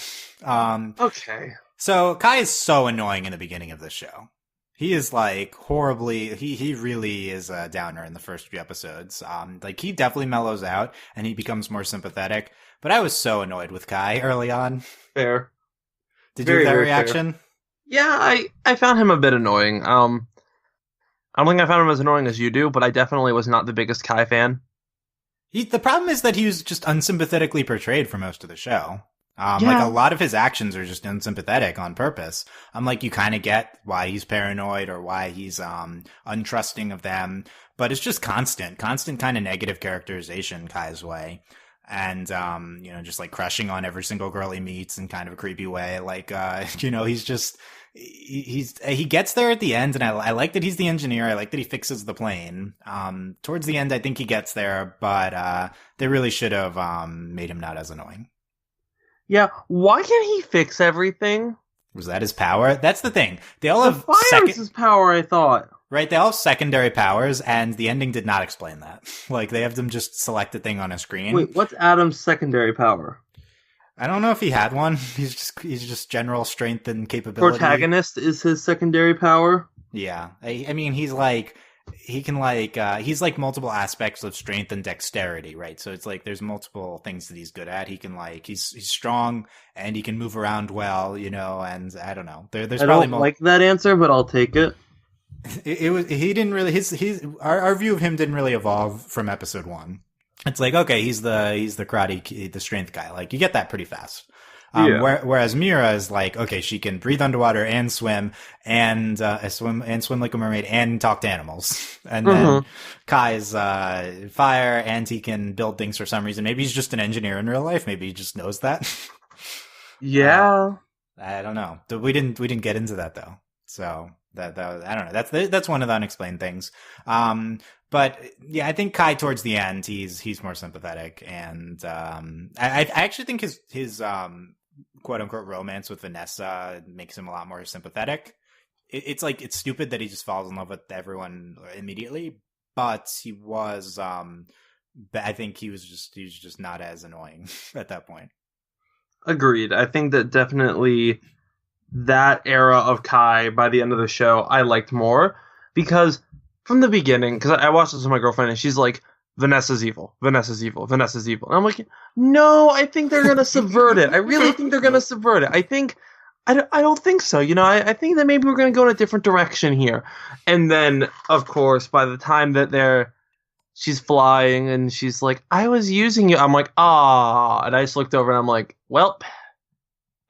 Okay. So Kai is so annoying in the beginning of the show. He is like horribly. He really is a downer in the first few episodes. Like he definitely mellows out and he becomes more sympathetic. But I was so annoyed with Kai early on. Fair. Did you have that reaction? Fair. Yeah, I found him a bit annoying. I don't think I found him as annoying as you do, but I definitely was not the biggest Kai fan. The problem is that he was just unsympathetically portrayed for most of the show. Like a lot of his actions are just unsympathetic on purpose. Like you kind of get why he's paranoid or why he's untrusting of them, but it's just constant kind of negative characterization Kai's way. And, just like crushing on every single girl he meets in kind of a creepy way. Like, he's just, he gets there at the end, and I like that he's the engineer. I like that he fixes the plane. Towards the end, I think he gets there, but, they really should have, made him not as annoying. Yeah. Why can't he fix everything? Was that his power? That's the thing. They all have fire is his power, I thought. Right, they all have secondary powers, and the ending did not explain that. Like, they have them just select a thing on a screen. Wait, what's Adam's secondary power? I don't know if he had one. He's just general strength and capability. Protagonist is his secondary power? Yeah. I mean, he's like... He can he's like multiple aspects of strength and dexterity, right? So it's like there's multiple things that he's good at. He can he's strong and he can move around well, and I don't know. There's probably like that answer, but I'll take it. He didn't really our view of him didn't really evolve from episode 1. It's like, okay, he's the karate, the strength guy. Like you get that pretty fast. Whereas Mira is like, okay, she can breathe underwater and swim and swim like a mermaid and talk to animals. And then Kai's fire and he can build things for some reason. Maybe he's just an engineer in real life. Maybe he just knows that. Yeah. I don't know. We didn't get into that though. So that I don't know. That's one of the unexplained things. But yeah, I think Kai towards the end he's more sympathetic, and I actually think his quote unquote romance with Vanessa makes him a lot more sympathetic. It's stupid that he just falls in love with everyone immediately, but he was I think he was just not as annoying at that point. Agreed. I think that definitely that era of Kai by the end of the show I liked more because from the beginning, because I watched this with my girlfriend and she's like, Vanessa's evil. Vanessa's evil. Vanessa's evil. And I'm like, no, I think they're gonna subvert it. I really think they're gonna subvert it. I don't think so. I think that maybe we're gonna go in a different direction here. And then, of course, by the time that she's flying and she's like, I was using you. I'm like, ah. And I just looked over and I'm like, well,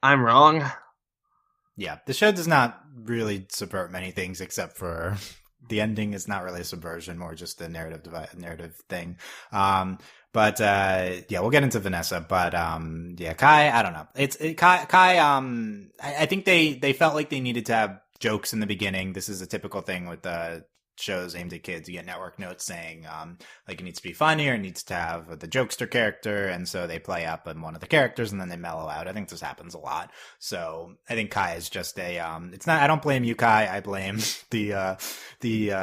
I'm wrong. Yeah, the show does not really subvert many things except for the ending is not really a subversion, more just a narrative thing. Yeah, we'll get into Vanessa, but yeah, Kai, I don't know. Kai. I think they felt like they needed to have jokes in the beginning. This is a typical thing with shows aimed at kids. You get network notes saying like it needs to be funny or it needs to have the jokester character, and so they play up on one of the characters and then they mellow out. I think this happens a lot. So I think Kai is just it's not. I don't blame you, Kai. I blame the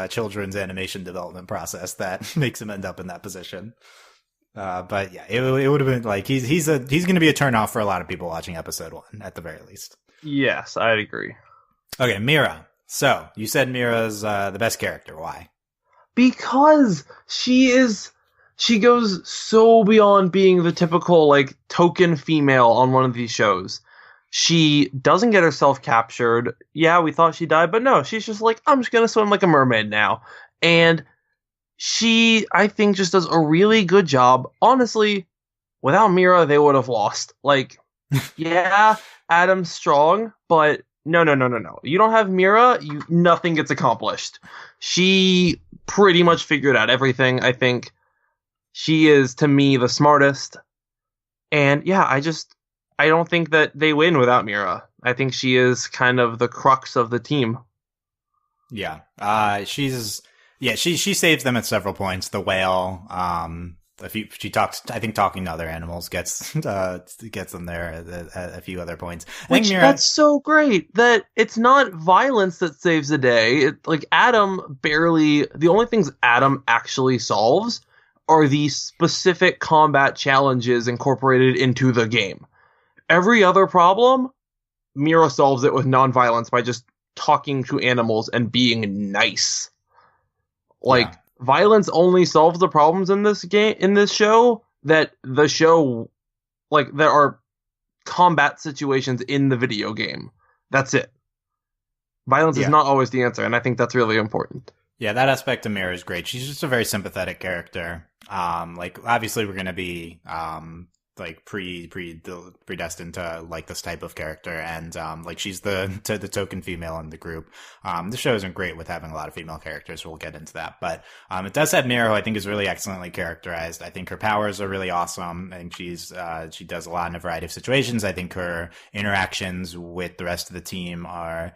children's animation development process that makes him end up in that position. But yeah, it would have been like he's going to be a turnoff for a lot of people watching episode 1 at the very least. Yes, I'd agree. Okay, Mira. So, you said Mira's the best character. Why? Because she goes so beyond being the typical, like, token female on one of these shows. She doesn't get herself captured. Yeah, we thought she died, but no, she's just like, I'm just gonna swim like a mermaid now. And she, I think, just does a really good job. Honestly, without Mira, they would have lost. Like, yeah, Adam's strong, but no. You don't have Mira, nothing gets accomplished. She pretty much figured out everything, I think. She is, to me, the smartest. And yeah, I don't think that they win without Mira. I think she is kind of the crux of the team. Yeah. She saves them at several points. The whale, she talks, I think talking to other animals gets them there at a few other points. That's so great that it's not violence that saves the day. The only things Adam actually solves are the specific combat challenges incorporated into the game. Every other problem, Mira solves it with non-violence by just talking to animals and being nice. Like, violence only solves the problems in this show that are combat situations in the video game. That's it. Violence is not always the answer, and I think that's really important. Yeah, that aspect of Mira is great. She's just a very sympathetic character. Obviously we're going to be predestined to like this type of character, and she's the token female in the group. The show isn't great with having a lot of female characters, so we'll get into that, but it does have Mira, who I think is really excellently characterized. I think her powers are really awesome. I think she does a lot in a variety of situations. I think her interactions with the rest of the team are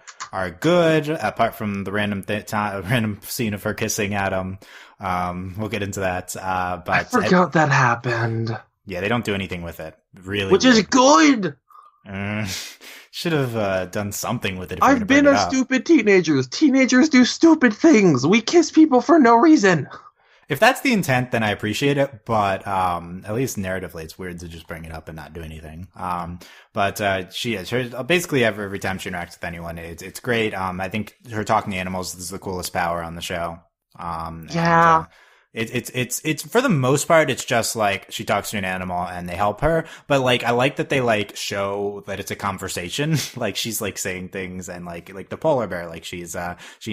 good, apart from the random scene of her kissing Adam. We'll get into that, but I forgot that happened. Yeah, they don't do anything with it, really. Which is good! Should have done something with it. I've been a stupid teenager. Teenagers do stupid things. We kiss people for no reason. If that's the intent, then I appreciate it, but at least narratively, it's weird to just bring it up and not do anything. She is. Basically, every time she interacts with anyone, it's great. I think her talking to animals is the coolest power on the show. Yeah. It's for the most part, it's just like she talks to an animal and they help her. But like, I like that they like show that it's a conversation. Like she's like saying things, and like the polar bear, like she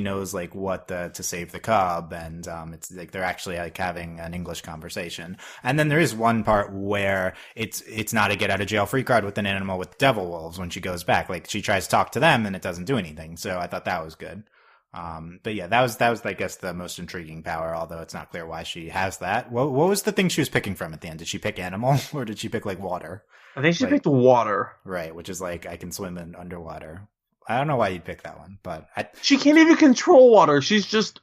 knows like what to save the cub. And, it's like they're actually like having an English conversation. And then there is one part where it's not a get out of jail free card with an animal with devil wolves when she goes back. Like she tries to talk to them and it doesn't do anything. So I thought that was good. But yeah, that was I guess the most intriguing power, although it's not clear why she has that. What was the thing she was picking from at the end? Did she pick animal or did she pick like water? I think she picked water. Right, which is like I can swim in underwater. I don't know why you'd pick that one, but she can't even control water. She's just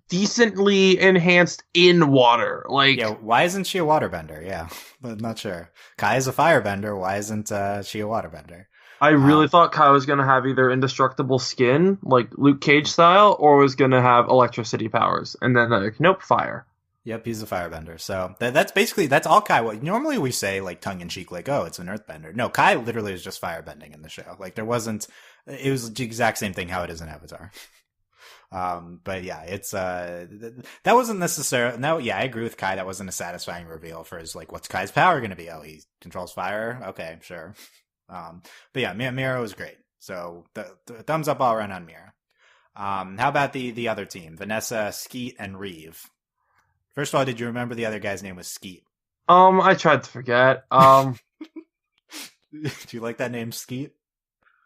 decently enhanced in water. Like, yeah, why isn't she a waterbender? Yeah, I'm not sure. Kai is a firebender. Why isn't she a waterbender? I really thought Kai was going to have either indestructible skin, like Luke Cage style, or was going to have electricity powers. And then, like, nope, fire. Yep, he's a firebender. So that's all Kai. Normally we say, like, tongue-in-cheek, like, oh, it's an earthbender. No, Kai literally is just firebending in the show. Like, it was the exact same thing how it is in Avatar. But yeah, it's that wasn't necessarily. No, yeah, I agree with Kai. That wasn't a satisfying reveal for his like, what's Kai's power going to be? Oh, he controls fire. Okay, sure. But yeah, Mira was great. So the thumbs up all around on Mira. How about the other team? Vanessa, Skeet, and Reeve. First of all, did you remember the other guy's name was Skeet? I tried to forget. Do you like that name, Skeet?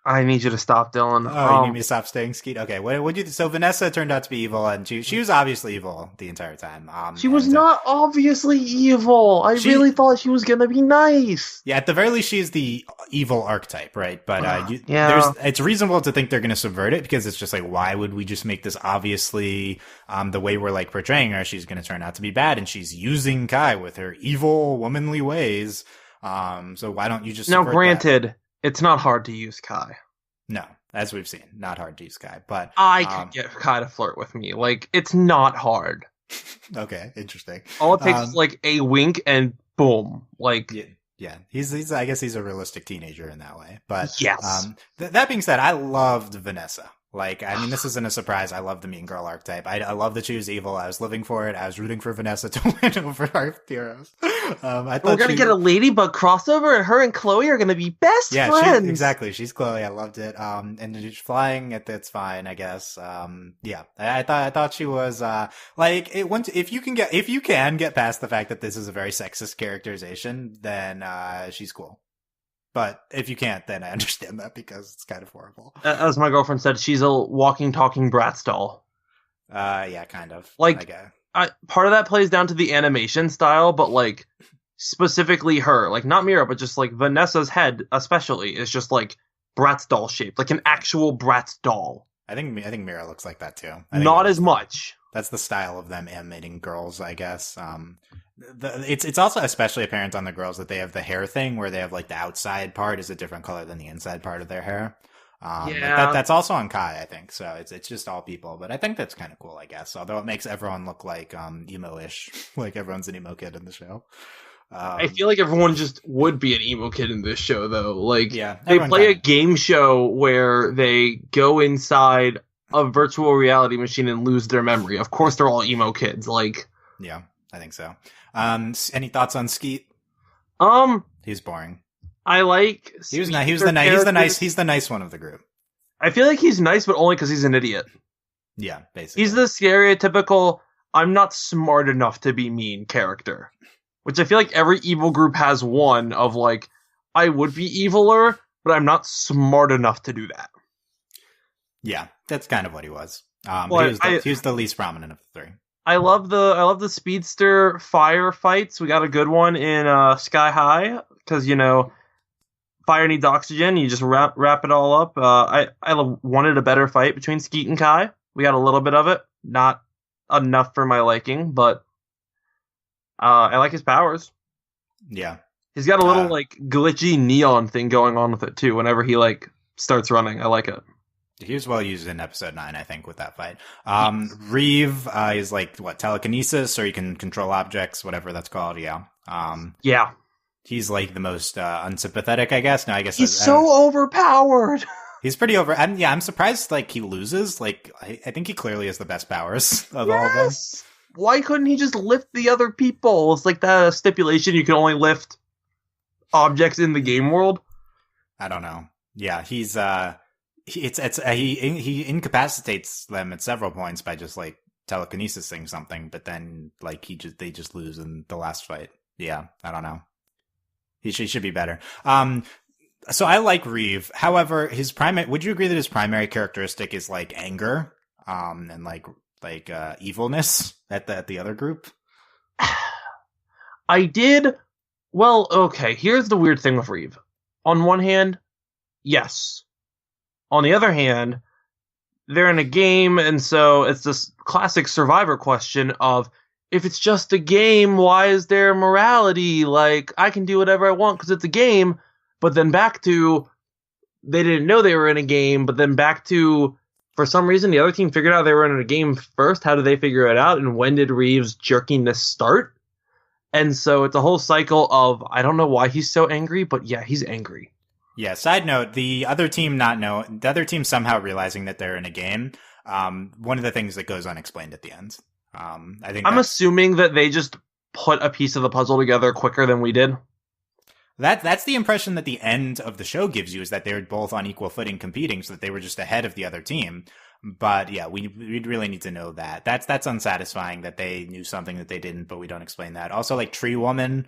I need you to stop, Dylan. Oh, you need me to stop saying Skeet? Okay, what you? So Vanessa turned out to be evil, and she was obviously evil the entire time. She was not obviously evil. I really thought she was gonna be nice. Yeah, at the very least, she's the evil archetype, right? But yeah, it's reasonable to think they're going to subvert it, because it's just like, why would we just make this obviously the way we're like portraying her? She's going to turn out to be bad, and she's using Kai with her evil womanly ways. So why don't you just now? Granted, it's not hard to use Kai. No, as we've seen, not hard to use Kai. But I could get Kai to flirt with me. Like, it's not hard. Okay, interesting. All it takes is like a wink and boom. Like, yeah. He's I guess he's a realistic teenager in that way. But yes. That being said, I loved Vanessa. Like, I mean, this isn't a surprise. I love the mean girl archetype. I love that she was evil. I was living for it. I was rooting for Vanessa to win over our heroes. I thought we're gonna get a Ladybug crossover, and her and Chloe are gonna be best friends. Exactly. She's Chloe. I loved it. And she's flying. It's fine, I guess. Yeah. I thought she was like, if you can get past the fact that this is a very sexist characterization, then she's cool. But if you can't, then I understand that, because it's kind of horrible. As my girlfriend said, she's a walking, talking Bratz doll. Yeah, kind of. Like, part of that plays down to the animation style, but like specifically her, like not Mira, but just like Vanessa's head, especially, is just like Bratz doll shaped, like an actual Bratz doll. I think Mira looks like that too. Not as much. That's the style of them animating girls, I guess. It's also especially apparent on the girls that they have the hair thing, where they have like the outside part is a different color than the inside part of their hair. Yeah, that's also on Kai, I think. So it's just all people, but I think that's kind of cool, I guess. Although it makes everyone look like emo-ish, like everyone's an emo kid in the show. I feel like everyone just would be an emo kid in this show, though. Like, yeah, they play a game show where they go inside a virtual reality machine and lose their memory. Of course, they're all emo kids. Like, yeah, I think so. Any thoughts on Skeet? He's boring. I like. He's the nice one of the group. I feel like he's nice, but only because he's an idiot. Yeah, basically. He's the stereotypical "I'm not smart enough to be mean" character, which I feel like every evil group has one of, like, I would be eviler, but I'm not smart enough to do that. Yeah, that's kind of what he was. He was the least prominent of the three. I love the speedster fire fights. We got a good one in Sky High, because, you know, fire needs oxygen. You just wrap it all up. I wanted a better fight between Skeet and Kai. We got a little bit of it, not enough for my liking, but I like his powers. Yeah, he's got a little like glitchy neon thing going on with it too. Whenever he like starts running, I like it. He was well used in episode 9, I think, with that fight. Reeve is like, what, telekinesis, or he can control objects, whatever that's called. Yeah. Yeah. He's like the most unsympathetic, I guess. No, I guess he's so overpowered. He's pretty over. And yeah, I'm surprised like he loses. Like, I think he clearly has the best powers of all of them. Why couldn't he just lift the other people? It's like the stipulation you can only lift objects in the game world. I don't know. Yeah, he's he incapacitates them at several points by just like telekinesising something, but then like they just lose in the last fight. Yeah, I don't know. He should be better. So I like Reeve. However, would you agree that his primary characteristic is like anger, and like evilness at the other group? I did. Well, okay. Here's the weird thing with Reeve. On one hand, yes. On the other hand, they're in a game, and so it's this classic Survivor question of, if it's just a game, why is there morality? Like, I can do whatever I want because it's a game, but then back to, they didn't know they were in a game, but then back to, for some reason, the other team figured out they were in a game first. How did they figure it out? And when did Reeve's jerkiness start? And so it's a whole cycle of, I don't know why he's so angry, but yeah, he's angry. Yeah, side note, the other team somehow realizing that they're in a game, One of the things that goes unexplained at the end. I think I'm assuming that they just put a piece of the puzzle together quicker than we did. That's the impression that the end of the show gives you, is that they were both on equal footing competing, so that they were just ahead of the other team. But yeah, we'd really need to know that. That's unsatisfying that they knew something that they didn't, but we don't explain that. Also, like Tree Woman,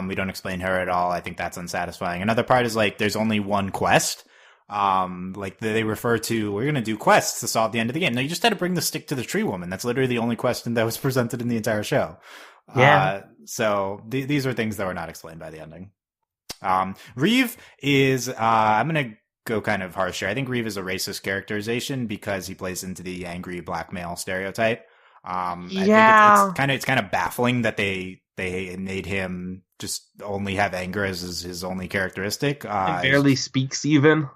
we don't explain her at all. I think that's unsatisfying. Another part is like there's only one quest. Like they refer to, we're gonna do quests to solve the end of the game. No, you just had to bring the stick to the Tree Woman. That's literally the only question that was presented in the entire show. Yeah. So these are things that were not explained by the ending. Reeve is, I'm going to go kind of harsh here. I think Reeve is a racist characterization because he plays into the angry black male stereotype. I think it's kind of baffling that they made him just only have anger as his only characteristic. He barely speaks even.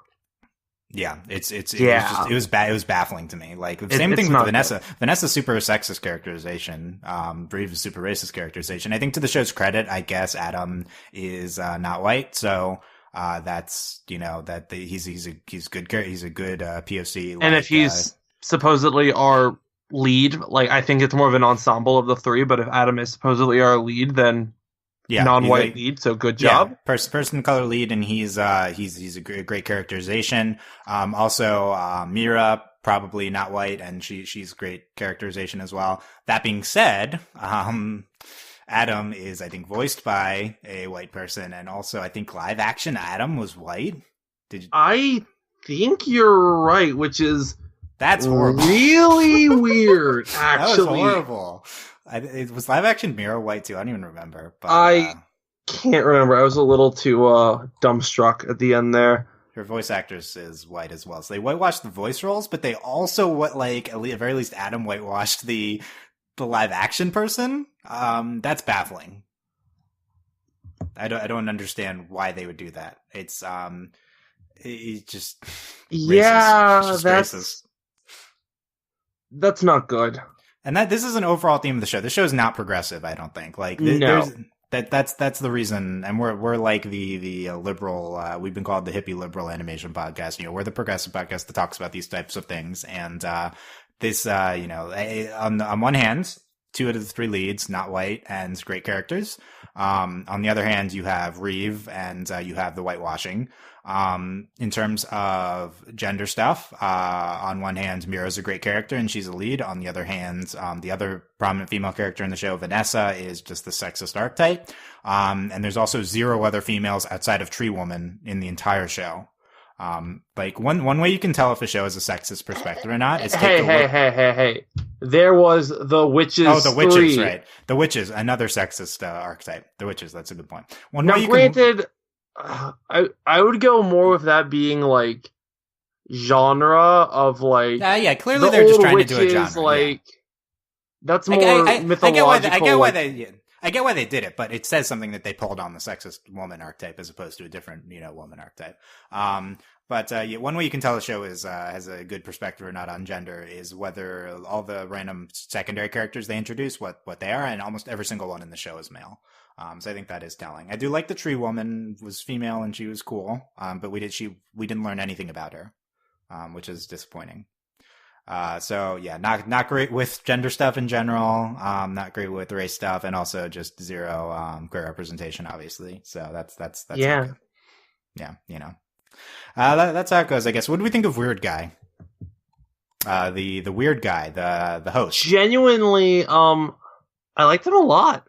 Yeah, it was baffling to me. Like the same thing with Vanessa. Good. Vanessa's super sexist characterization. Reeve is super racist characterization. I think to the show's credit, I guess Adam is not white, so that's he's a good POC. And if he's supposedly our lead, like I think it's more of an ensemble of the three. But if Adam is supposedly our lead, then non-white lead, so good job. Yeah, person of color lead, and he's a great characterization. Also, Mira, probably not white, and she's great characterization as well. That being said, Adam is, I think, voiced by a white person, and also I think live action Adam was white. I think you're right, that's horrible. Really weird. Actually, that was horrible. It was live action Mira white too. I don't even remember. But, I can't remember. I was a little too dumbstruck at the end there. Her voice actress is white as well, so they whitewashed the voice roles, but they also at the very least Adam whitewashed the live action person. That's baffling. I don't understand why they would do that. It's just racist. That's not good. And this is an overall theme of the show. The show is not progressive, I don't think. Like that's the reason. And we're like the liberal. We've been called the hippie liberal animation podcast. We're the progressive podcast that talks about these types of things. And this, on one hand, 2 out of the 3 leads not white and great characters. On the other hand, you have Reeve and you have the whitewashing. In terms of gender stuff, on one hand, Mira's a great character and she's a lead. On the other hand, the other prominent female character in the show, Vanessa, is just the sexist archetype. And there's also 0 other females outside of Tree Woman in the entire show. Like one way you can tell if a show is a sexist perspective or not is hey. There was the Witches. Oh, the Witches, right? The Witches, another sexist archetype. The Witches, that's a good point. I would go more with that being like genre of like. Clearly they're just trying to do a genre. Like that's more mythological. I get why they did it, but it says something that they pulled on the sexist woman archetype as opposed to a different, woman archetype. But one way you can tell the show has a good perspective or not on gender is whether all the random secondary characters they introduce, what they are, and almost every single one in the show is male. So I think that is telling. I do like the Tree Woman was female and she was cool, but we didn't learn anything about her, which is disappointing. Not great with gender stuff in general. Not great with race stuff, and also just 0 queer representation, obviously. So that's yeah, that's how it goes, I guess. What do we think of Weird Guy? The weird guy, the host. Genuinely, I liked him a lot.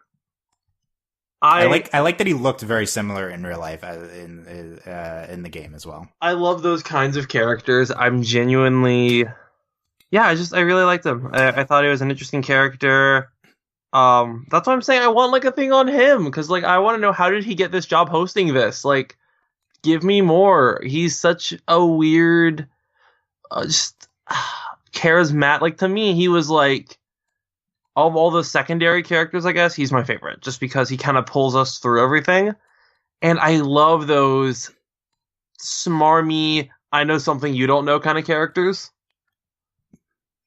I like that he looked very similar in real life in the game as well. I love those kinds of characters. I'm genuinely, I really liked him. I thought he was an interesting character. That's why I'm saying I want like a thing on him, because like I want to know, how did he get this job hosting this? Like, give me more. He's such a weird, charismatic. Like to me, he was like, of all the secondary characters, I guess, he's my favorite, just because he kind of pulls us through everything. And I love those smarmy, I know something you don't know kind of characters.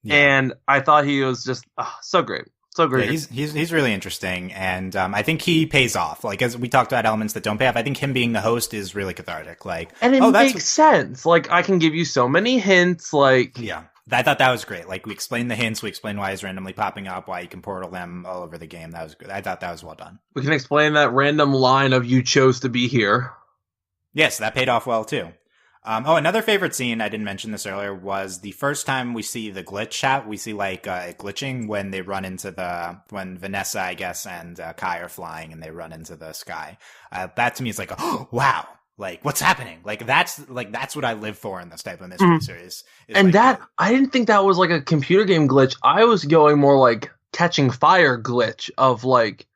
Yeah. And I thought he was just so great. So great. Yeah, he's really interesting, and I think he pays off. Like, as we talked about elements that don't pay off, I think him being the host is really cathartic. Like, and it makes sense. Like, I can give you so many hints. Like, yeah. I thought that was great. Like, we explained the hints, we explained why he's randomly popping up, why you can portal them all over the game. That was good. I thought that was well done. We can explain that random line of "you chose to be here." Yes, that paid off well too. Another favorite scene, I didn't mention this earlier, was the first time we see the glitch hat. We see it glitching when they run into when Vanessa, I guess, and Kai are flying and they run into the sky. That to me is like, oh, wow. Like, what's happening? That's what I live for in this type of mystery series. And I didn't think that was like a computer game glitch. I was going more like Catching Fire glitch of like,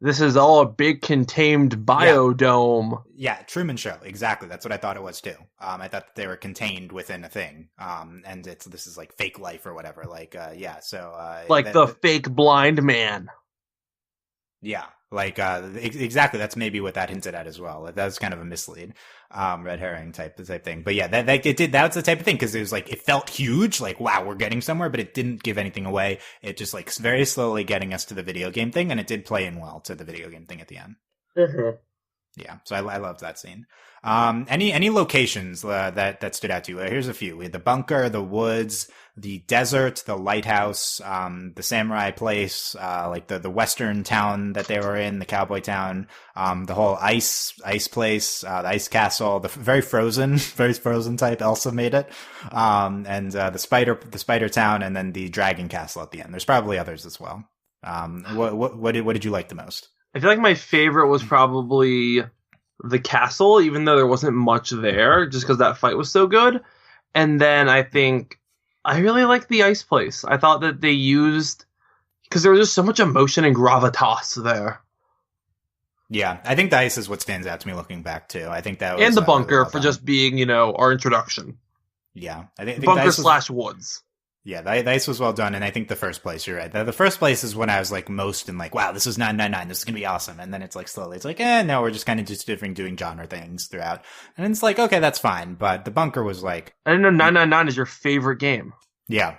this is all a big contained biodome. Yeah, Truman Show. Exactly. That's what I thought it was too. I thought that they were contained within a thing. And this is like fake life or whatever. The fake blind man. Yeah. Exactly. That's maybe what that hinted at as well. That was kind of a mislead, red herring type thing. But yeah, that's the type of thing. Cause it was like, it felt huge. Like, wow, we're getting somewhere, but it didn't give anything away. It just like very slowly getting us to the video game thing. And it did play in well to the video game thing at the end. Mm-hmm. Yeah. So I loved that scene. Any locations, that stood out to you? Here's a few. We had the bunker, the woods, the desert, the lighthouse, the samurai place, the western town that they were in, the cowboy town, the whole ice place, the ice castle, the very frozen type. Elsa made it, and the spider town, and then the dragon castle at the end. There's probably others as well. What did you like the most? I feel like my favorite was probably the castle, even though there wasn't much there, just because that fight was so good. And then I think I really liked the ice place. I thought that they used, because there was just so much emotion and gravitas there. Yeah, I think the ice is what stands out to me looking back too. I think that was, and the bunker really well for done. Just being, our introduction. Yeah, I think bunker / woods. Yeah, the ice was well done, and I think the first place, you're right. The first place is when I was like most in like, wow, this is 999, this is gonna be awesome. And then it's like slowly, it's like, no, we're just kind of just doing genre things throughout. And it's like, okay, that's fine. But the bunker was like, I didn't know 999 is your favorite game. Yeah,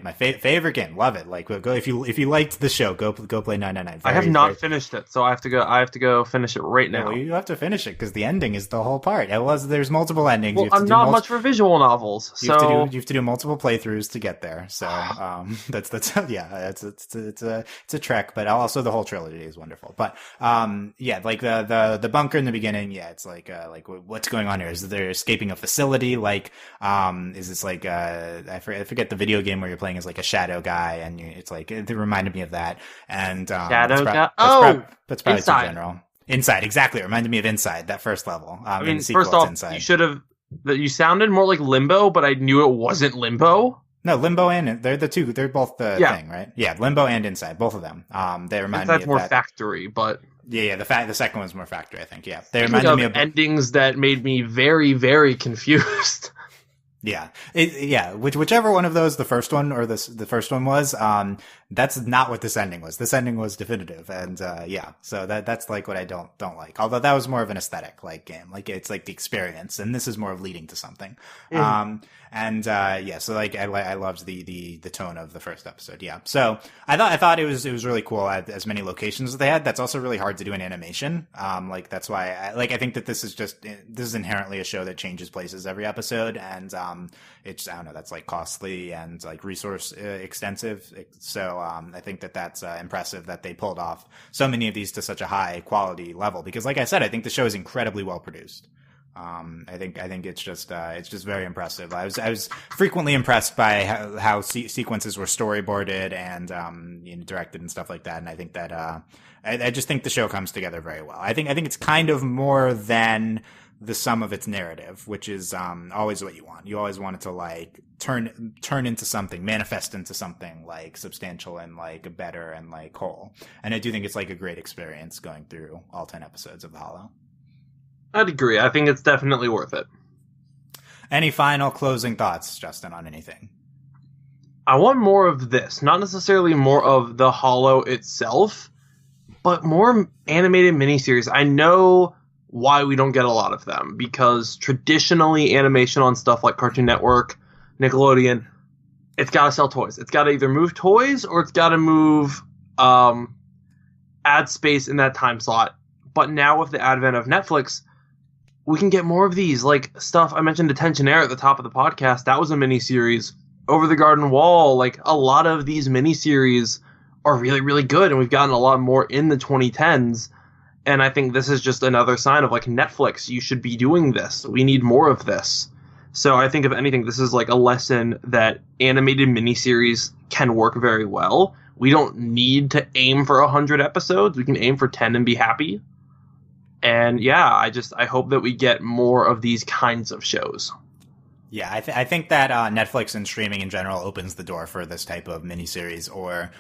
my favorite game. Love it. Like, go if you liked the show, go play 999. I have not finished it, so I have to go finish it right now. Well, you have to finish it because the ending is the whole part. There's multiple endings. Well, I'm not much for visual novels, so you have to do multiple playthroughs to get there. So that's yeah, it's a trek, but also the whole trilogy is wonderful. But yeah, like the bunker in the beginning, yeah, it's like what's going on here? Is there escaping a facility? Like is this like I forget the video game where you're playing as like a shadow guy, and it's like it reminded me of that. And shadow guy. That's probably Inside. too general. Inside, exactly. It reminded me of Inside, that first level. I mean, first off, Inside. you sounded more like Limbo, but I knew it wasn't Limbo. No, Limbo and they're the two. They're both the thing, right? Yeah, Limbo and Inside, both of them. They remind me of more that. Factory, but yeah. The second one's more Factory, I think. Yeah, they reminded me of endings that made me very, very confused. Yeah. Whichever one of those, the first one or the first one was, that's not what this ending was. This ending was definitive. And, so that's like what I don't like. Although that was more of an aesthetic like game. Like it's like the experience, and this is more of leading to something. So like I loved the tone of the first episode. Yeah. So I thought it was really cool at as many locations as they had. That's also really hard to do in animation. Like that's why I think that this is inherently a show that changes places every episode, and it's, I don't know, that's like costly and like resource extensive. So I think that's impressive that they pulled off so many of these to such a high quality level, because like I said, I think the show is incredibly well produced. I think it's just very impressive. I was frequently impressed by how sequences were storyboarded and directed and stuff like that. And I think that I just think the show comes together very well. I think it's kind of more than the sum of its narrative, which is always what you want. You always want it to like turn into something, manifest into something like substantial and like better and like whole. And I do think it's like a great experience going through all 10 episodes of The Hollow. I'd agree. I think it's definitely worth it. Any final closing thoughts, Justin, on anything? I want more of this. Not necessarily more of The Hollow itself, but more animated miniseries. I know why we don't get a lot of them, because traditionally animation on stuff like Cartoon Network, Nickelodeon, it's got to sell toys. It's got to either move toys or it's got to move ad space in that time slot. But now with the advent of Netflix, we can get more of these, like stuff. I mentioned Detention Air at the top of the podcast. That was a miniseries. Over the Garden Wall, like a lot of these miniseries are really, really good, and we've gotten a lot more in the 2010s. And I think this is just another sign of like Netflix, you should be doing this. We need more of this. So I think if anything, this is like a lesson that animated miniseries can work very well. We don't need to aim for 100 episodes. We can aim for 10 and be happy. And yeah, I hope that we get more of these kinds of shows. Yeah, I think that Netflix and streaming in general opens the door for this type of miniseries or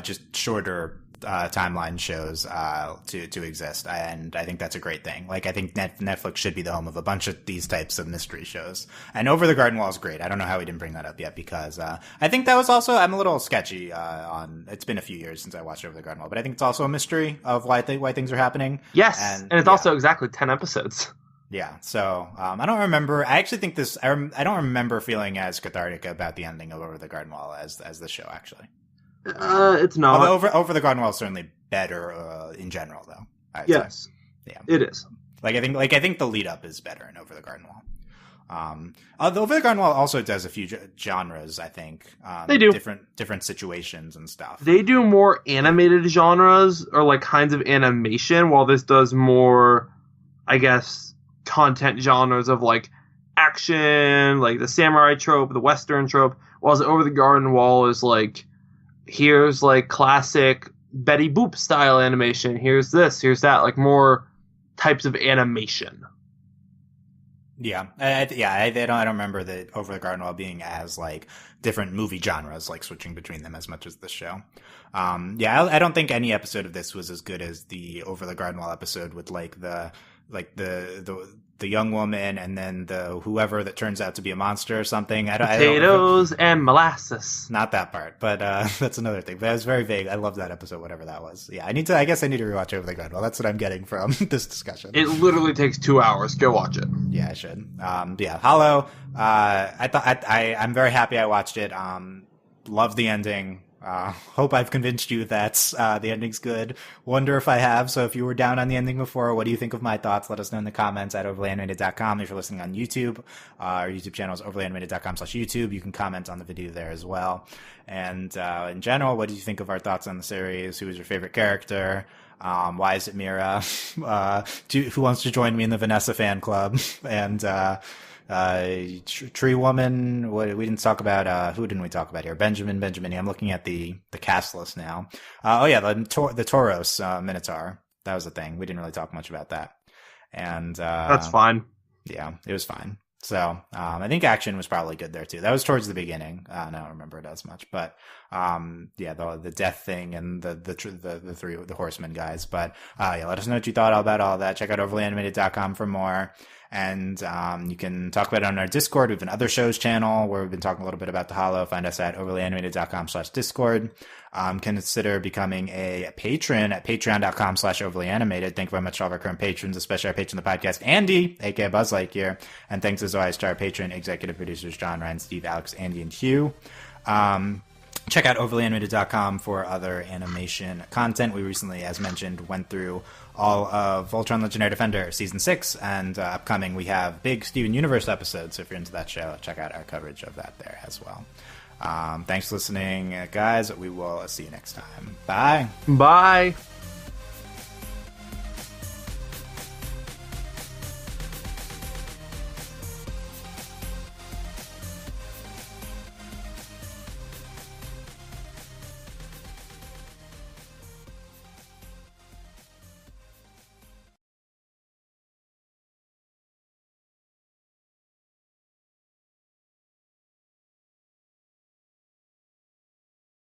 just shorter timeline shows to exist, and I think that's a great thing. Like, I think Netflix should be the home of a bunch of these types of mystery shows. And Over the Garden Wall is great. I don't know how we didn't bring that up yet, because I think that was also, I'm a little sketchy on. It's been a few years since I watched Over the Garden Wall, but I think it's also a mystery of why things are happening. Yes, and it's also exactly 10 episodes. Yeah, so I don't remember. I actually think this. I don't remember feeling as cathartic about the ending of Over the Garden Wall as the show actually. It's not. Although Over the Garden Wall is certainly better in general, though. Yes, yeah, it is. I think the lead up is better in Over the Garden Wall. The Over the Garden Wall also does a few genres. I think they do different situations and stuff. They do more animated genres or like kinds of animation, while this does more, I guess, content genres of like action, like the samurai trope, the western trope. While Over the Garden Wall is like, here's like classic Betty Boop style animation. Here's this, here's that, like more types of animation. Yeah, I don't remember the Over the Garden Wall being as like different movie genres, like switching between them as much as this show. I don't think any episode of this was as good as the Over the Garden Wall episode with the young woman and then the whoever that turns out to be a monster or something. Potatoes and molasses. Not that part, but that's another thing. But it was very vague. I love that episode, whatever that was. Yeah, I guess I need to rewatch Over the Garden Wall. That's what I'm getting from this discussion. It literally takes 2 hours. Go watch it. Yeah, I should. Hollow. I'm very happy I watched it. Love the ending. Hope I've convinced you that the ending's good. Wonder if I have. So if you were down on the ending before, what do you think of my thoughts? Let us know in the comments at overlyanimated.com. If you're listening on YouTube, our YouTube channel is overlyanimated.com/YouTube. You can comment on the video there as well. And in general, what do you think of our thoughts on the series? Who is your favorite character? Why is it Mira? Who wants to join me in the Vanessa fan club? And Tree Woman. We didn't talk about. Who didn't we talk about here? Benjamin. I'm looking at the cast list now. The Tauros Minotaur. That was a thing. We didn't really talk much about that. And that's fine. Yeah, it was fine. So I think action was probably good there too. That was towards the beginning. I don't remember it as much, but the death thing and the horsemen guys. But let us know what you thought about all that. Check out overlyanimated.com for more. And you can talk about it on our Discord. We have an Other Shows channel where we've been talking a little bit about the Hollow. Find us at overlyanimated.com/Discord. Consider becoming a patron at patreon.com/overlyanimated. Thank you very much to all of our current patrons, especially our patron of the podcast, Andy, aka Buzz Lightyear. And thanks as always to our patron executive producers, John, Ryan, Steve, Alex, Andy, and Hugh. Check out overlyanimated.com for other animation content. We recently, as mentioned, went through all of Voltron Legendary Defender Season 6, and upcoming we have big Steven Universe episodes, so if you're into that show, check out our coverage of that there as well. Thanks for listening, guys. We will see you next time. Bye. Bye.